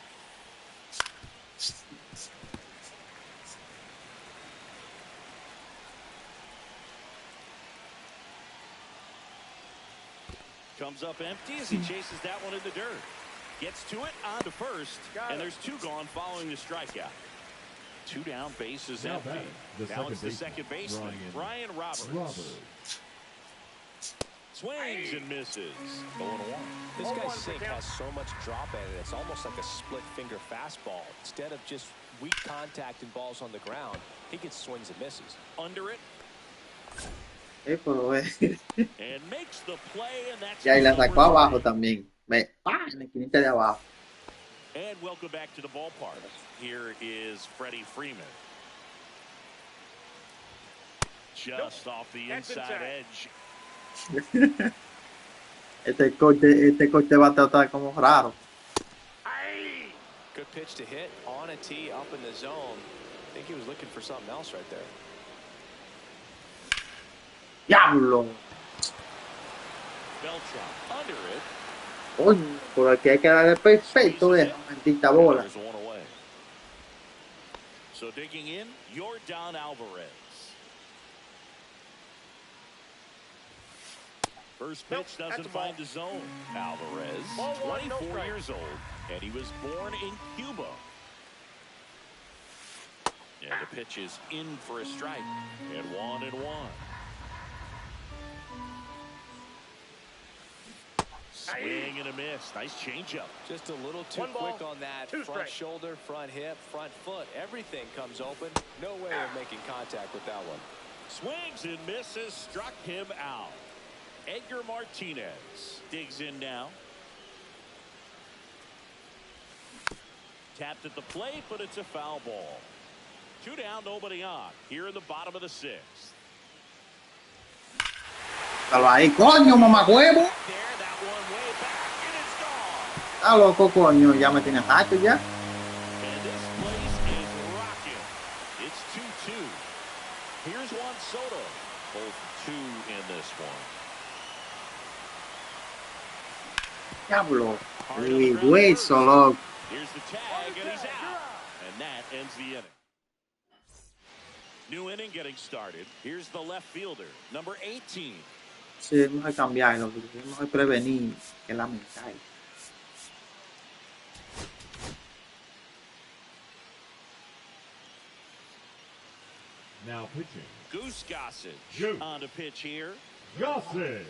Comes up empty as he chases that one in the dirt. Gets to it, on to first, and there's two gone following the strikeout. Two down, base is empty. Now it's the second baseman, Ryan Roberts. Swings and misses. 0-1. This guy's sink has so much drop in it. It's almost like a split finger fastball. Instead of just weak contact and balls on the ground, he gets swings and misses. Under it. Pero, And makes the play, and that's ya, y la sacó abajo también. En la esquinita de abajo. And welcome back to the ballpark. Here is Freddie Freeman. Just off the inside edge. Este corte va a tratar como raro. Good pitch to hit on a tee up in the zone. I think he was looking for something else right there. Diablo. Beltran under it. Coño, por aquí hay que darle perfecto de esa maldita bola. There's one away. So digging in, Yordan Alvarez. First pitch doesn't find the zone. Alvarez, 24 years old, and he was born in Cuba. And the pitch is in for a strike. And 1-1. Swing and a miss. Nice changeup. Just a little too quick on that. Front shoulder, front hip, front foot. Everything comes open. No way of making contact with that one. Swings and misses. Struck him out. Edgar Martinez digs in now. Tapped at the plate, but it's a foul ball. Two down, nobody on. Here in the bottom of the sixth. Ahí, coño, mamacuevo. Está loco, coño. Ya me tienes harto ya. And this place is rocking. It's 2-2. Here's Juan Soto. Both two in this one. Diablo. Mi hueso, loco. Here's the tag, and he's out. And that ends the inning. New inning getting started. Here's the left fielder, number 18. Sí, vamos a cambiarlo, porque tenemos que prevenir que lamentar. Now pitching. Goose Gossage Goose. on to pitch here. Gossage.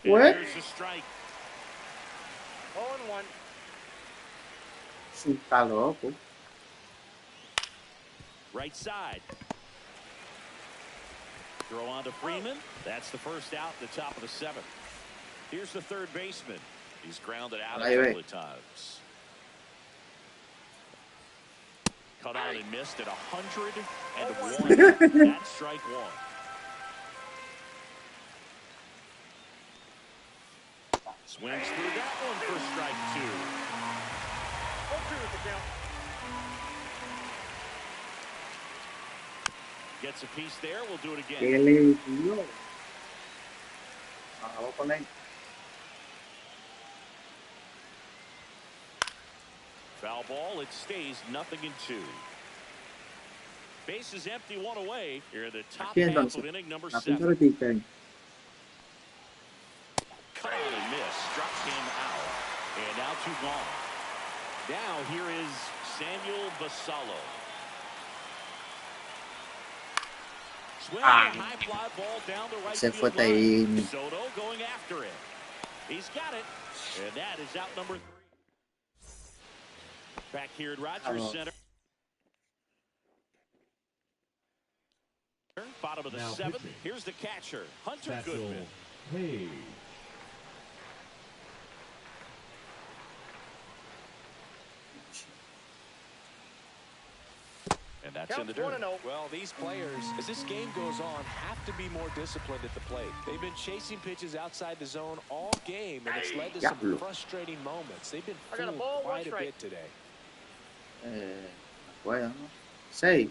What? Here's a strike. 0-1. Sí, está loco. Right side. Throw on to Freeman. That's the first out at the top of the seventh. Here's the third baseman. He's grounded out a couple of times. Cut on and missed at 101. That's strike one. Swings through that one for strike two. 0-2 is the count. Gets a piece there. We'll do it again. ¿Qué le dio? Vamos a poner. Foul ball. It stays 0-2. Base is empty, one away. Here, the top Aquí half entonces, of inning number la 7. pinta repite ahí. Cut on and miss. Struck him out. And now 2 gone. Now here is Samuel Basallo. Swinging a high fly ball down the right Se fue field line. Taimi. Soto going after it. He's got it. And that is out number 3. Back here at Rogers Center. Bottom of the 7th. Here's the catcher, Hunter Goodman. Hey. And that's in the dirt. 1-0. Well, these players, as this game goes on, have to be more disciplined at the plate. They've been chasing pitches outside the zone all game, and it's led to some frustrating moments. They've been fooled quite a bit today. Bueno, 6.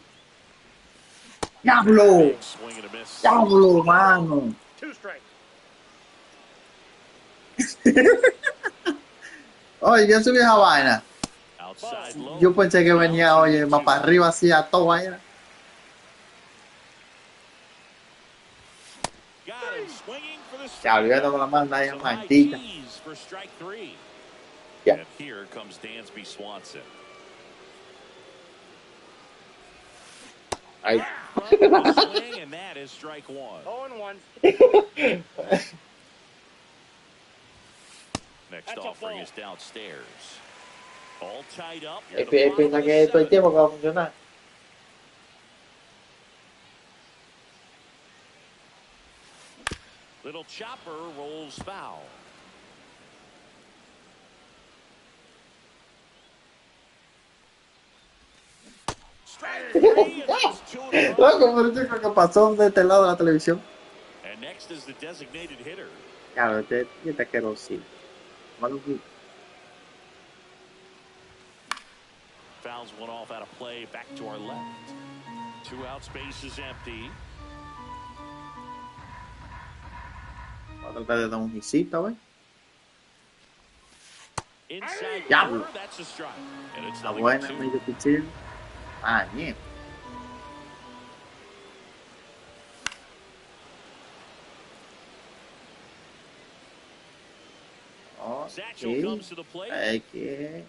¡Diablo! ¡Diablo, mano! 2 strikes. Oye, yo subí esa vaina. Yo pensé que venía, oye, más para arriba, así a todo vaina. Ya, olvídate con la mano ahí, maldita. Ya. And here comes Dansby Swanson. Ahí. Swing, and that is strike 1. 0-1. Next offering is downstairs. All tied up. Piensa que todo el tiempo que va a funcionar. Little chopper rolls foul. Loco, pero yo creo que pasó de este lado de la televisión. And next is the designated hitter. Claro, este asquerosito. Maluquito. Fouls one off out of play. Back to our left. 2 out, space is empty. Voy a tratar de dar un visita, güey. Inside Diablo. corner, that's a strike. And it's La 0-2. buena, medio pichín. Ah, bien. Satchel comes to the plate. Aquí.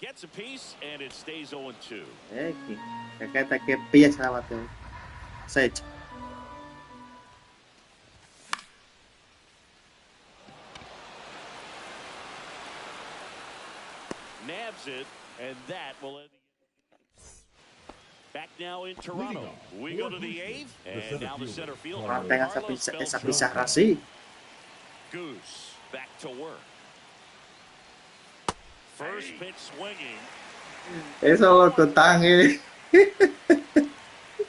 Gets a piece, and it stays 0-2. Aquí. Acá está que pieza la bateo. Acecha. Nabs it, and that will end the back now in Toronto. We go to the 8th, and now the center fielder. Ahora tenga esa pizarra así. Goose back to work. First pitch swinging. Eso loco están,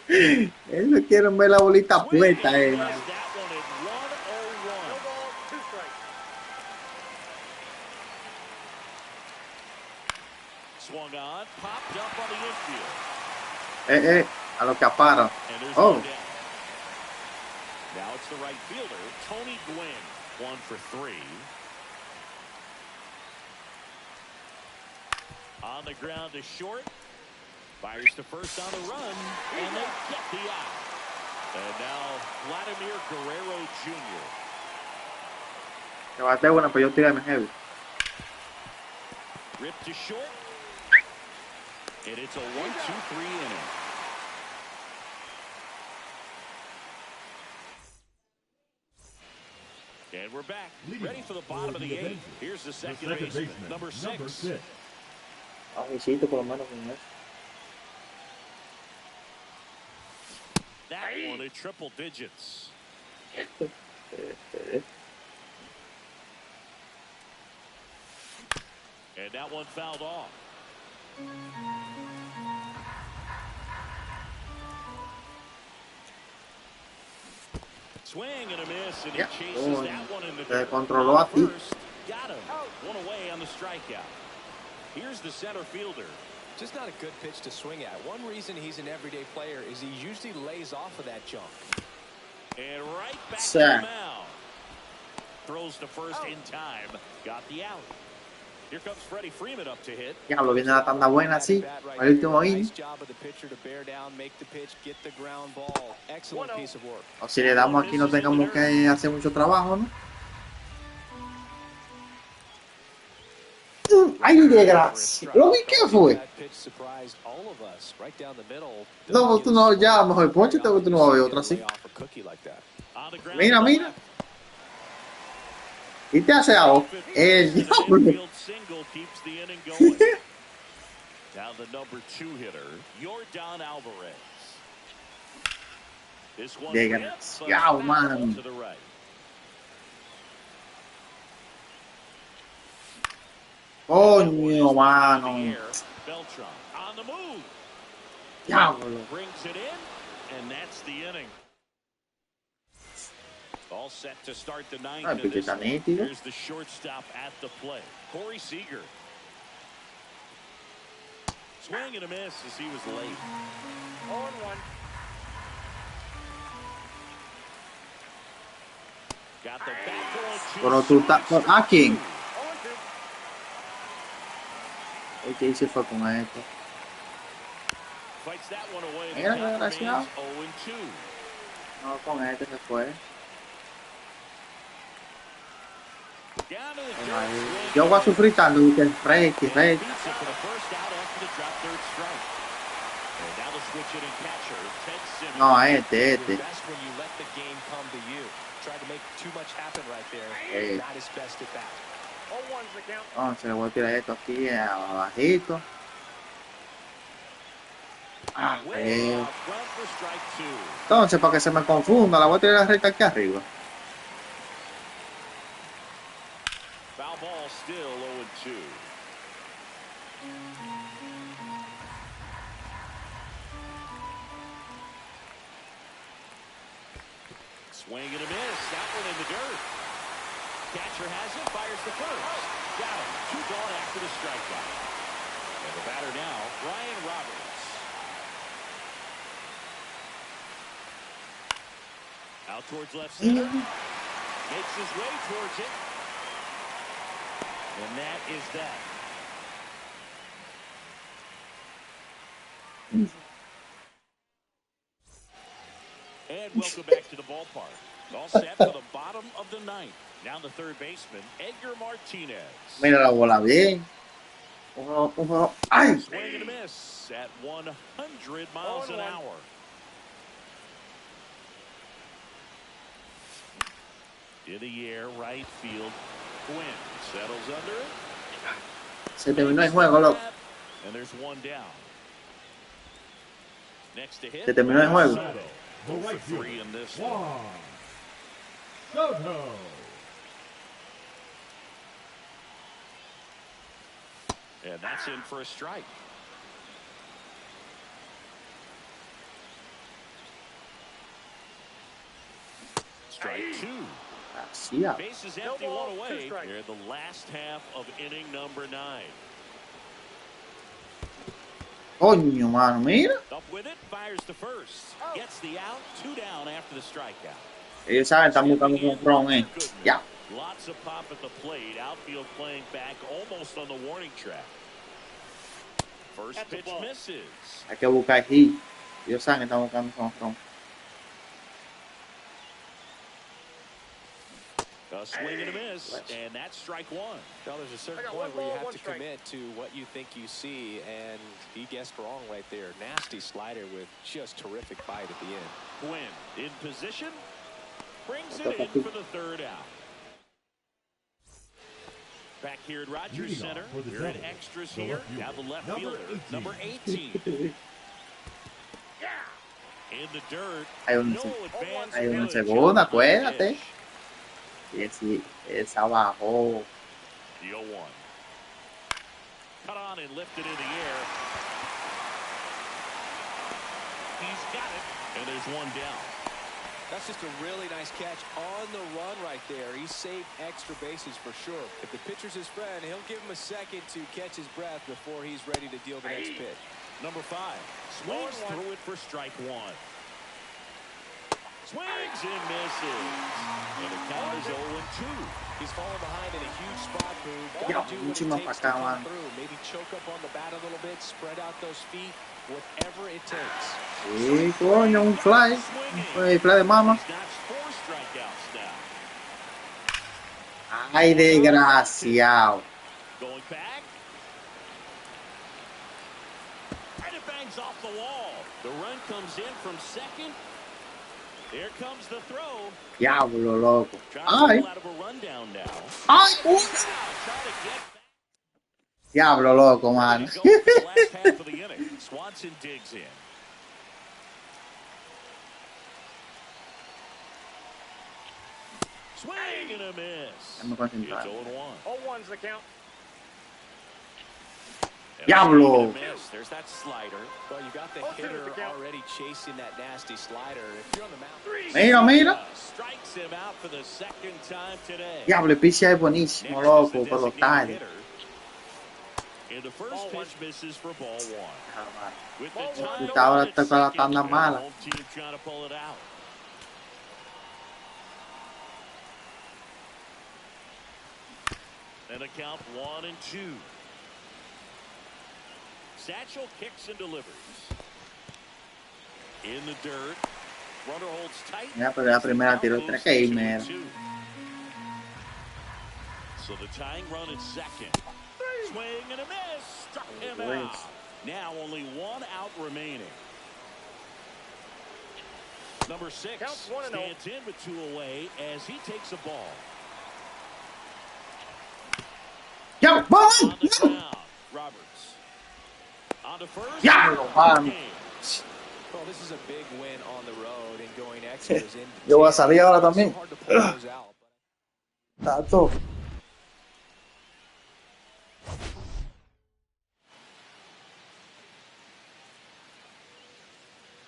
Ellos quieren ver la bolita puesta, That one at 1-0-1. No ball, 2 strikes. Swung on, popped up on the infield. A lo que aparan. And there's Oh. one down. Now it's the right fielder, Tony Gwynn, 1 for 3. On the ground to short. Fires to first on the run, and they get the out. And now Vladimir Guerrero Jr. Que bate bueno, pero yo tirarme heavy. Ripped to short. And it's a 1-2-3 inning. And we're back. Ready for the bottom of the 8th. Here's the second baseman, number 6. Ah, visito por lo menos con eso. That one at triple digits. And that one fouled off. Swing and a miss, and he chases that one in the Se controló así. first. Got him. One away on the strikeout. Here's the center fielder. Just not a good pitch to swing at. One reason he's an everyday player is he usually lays off of that junk. And right back to the mound. Throws to first in time. Got the out. Here comes Freddie Freeman up to hit. Diablo, viene la tanda buena así. El último inning. O si le damos aquí no tengamos que hacer mucho trabajo, ¿no? ¡Ay, de gracia! ¿Lo vi qué fue? No, tú no, ya mejor ponche, tú no vas a ver otra así. Mira, mira. ¿Y te hace algo? El diablo. Now the number 2 hitter, Yordan Alvarez. This one desgraciado, man. to the right. Coño, mano. Beltran on the move. Diablo. Brings it in, and that's the inning. All set to start the ninth. Here's the shortstop at the plate, Corey Seager. Swing and a miss as he was late. 0-1. Got the back Pero tú estás... ¿A quién? El que hice fue con esto. Mira, desgraciado. No, con este se fue. Yo voy a sufrir tanto que el Reiki. No, este. Entonces le voy a tirar esto aquí abajito. Entonces, para que se me confunda, la voy a tirar la recta aquí arriba. Foul ball still 0-2. Swing and a miss. That one in the dirt. Catcher has it, fires the first. Got him. 2 gone after the strikeout. And the batter now, Brian Roberts. Out towards left center. Makes his way towards it. And that is that. And welcome back to the ballpark. All set for the bottom of the ninth. Now the third baseman, Edgar Martinez. Mira la bola bien. ¡Ay! Swing and a miss at 100 miles an hour. In the air, right field. Quinn settles under it. Se terminó el juego, loco. And there's one down. Next to hit. Se terminó el juego. For 3 in this one. Soto. And that's in for a strike. Strike 2. Bases empty, one away. Here the last half of inning number 9. Coño, mano, mira. Up with it, fires to first. Gets the out, 2 down after the strikeout. Ellos saben, están buscando un front, Ya. Lots of pop at the plate. Outfield playing back almost on the warning track. First pitch misses. Hay que buscar hit. Ellos saben que están buscando un front. A swing and a miss, and that's strike 1. Well, there's a certain point where you have to commit to what you think you see, and he guessed wrong right there. Nasty slider with just terrific bite at the end. Quinn in position, brings it in for the 3rd out. Back here at Rogers Center, we're at extras here. Now the left fielder, number 18. In the dirt, Hay una segunda, acuérdate. Es abajo. The 0-1. Cut on and lifted in the air. He's got it, and there's one down. That's just a really nice catch on the run right there. He saved extra bases for sure. If the pitcher's his friend, he'll give him a second to catch his breath before he's ready to deal the next pitch. Number 5 swings through it for strike 1. Swings and misses. And the count is 0-2. He's falling behind in a huge spot, Boone. Ya, Gotta do what it muchísimo takes to para acá, come man. through. Maybe choke up on the bat a little bit, spread out those feet, whatever it takes. Sí, coño, un fly. Un fly de mama. He's got 4 strikeouts now. Ay, desgraciado. Going back. And it bangs off the wall. The run comes in from second. Here comes the throw. Diablo, loco. Ay. Ay. Ay, Diablo, loco, man. Swanson digs in. Swing and a miss. Me concentrar. It's 0-1. 0-1's the count. Diablo. There's that slider. Well, you got the hitter already chasing that nasty slider. If you're on the mound, Mira, mira. Strikes him out for the second time today. Diablo, el pitch es buenísimo, loco, por los tardes. And the first pitch misses for ball 1. With the Y time ahora at está con la second, tanda the mala. home team trying to pull it out. And a count 1-2. Satchel kicks and delivers. In the dirt. Runner holds tight. Mira, pero la primera tiró 3 que irme. So the tying run at second. Swing and a miss. Struck him out. Now only 1 out remaining. Number 6 stands in with 2 away as he takes a ball. ¡Ya, vamos! On the ground, Roberts. On to first. ¡Diablo, man! well, this is a big win on the road and going extras in. Yo voy a salir ahora también. Hard to pull those out. Tato.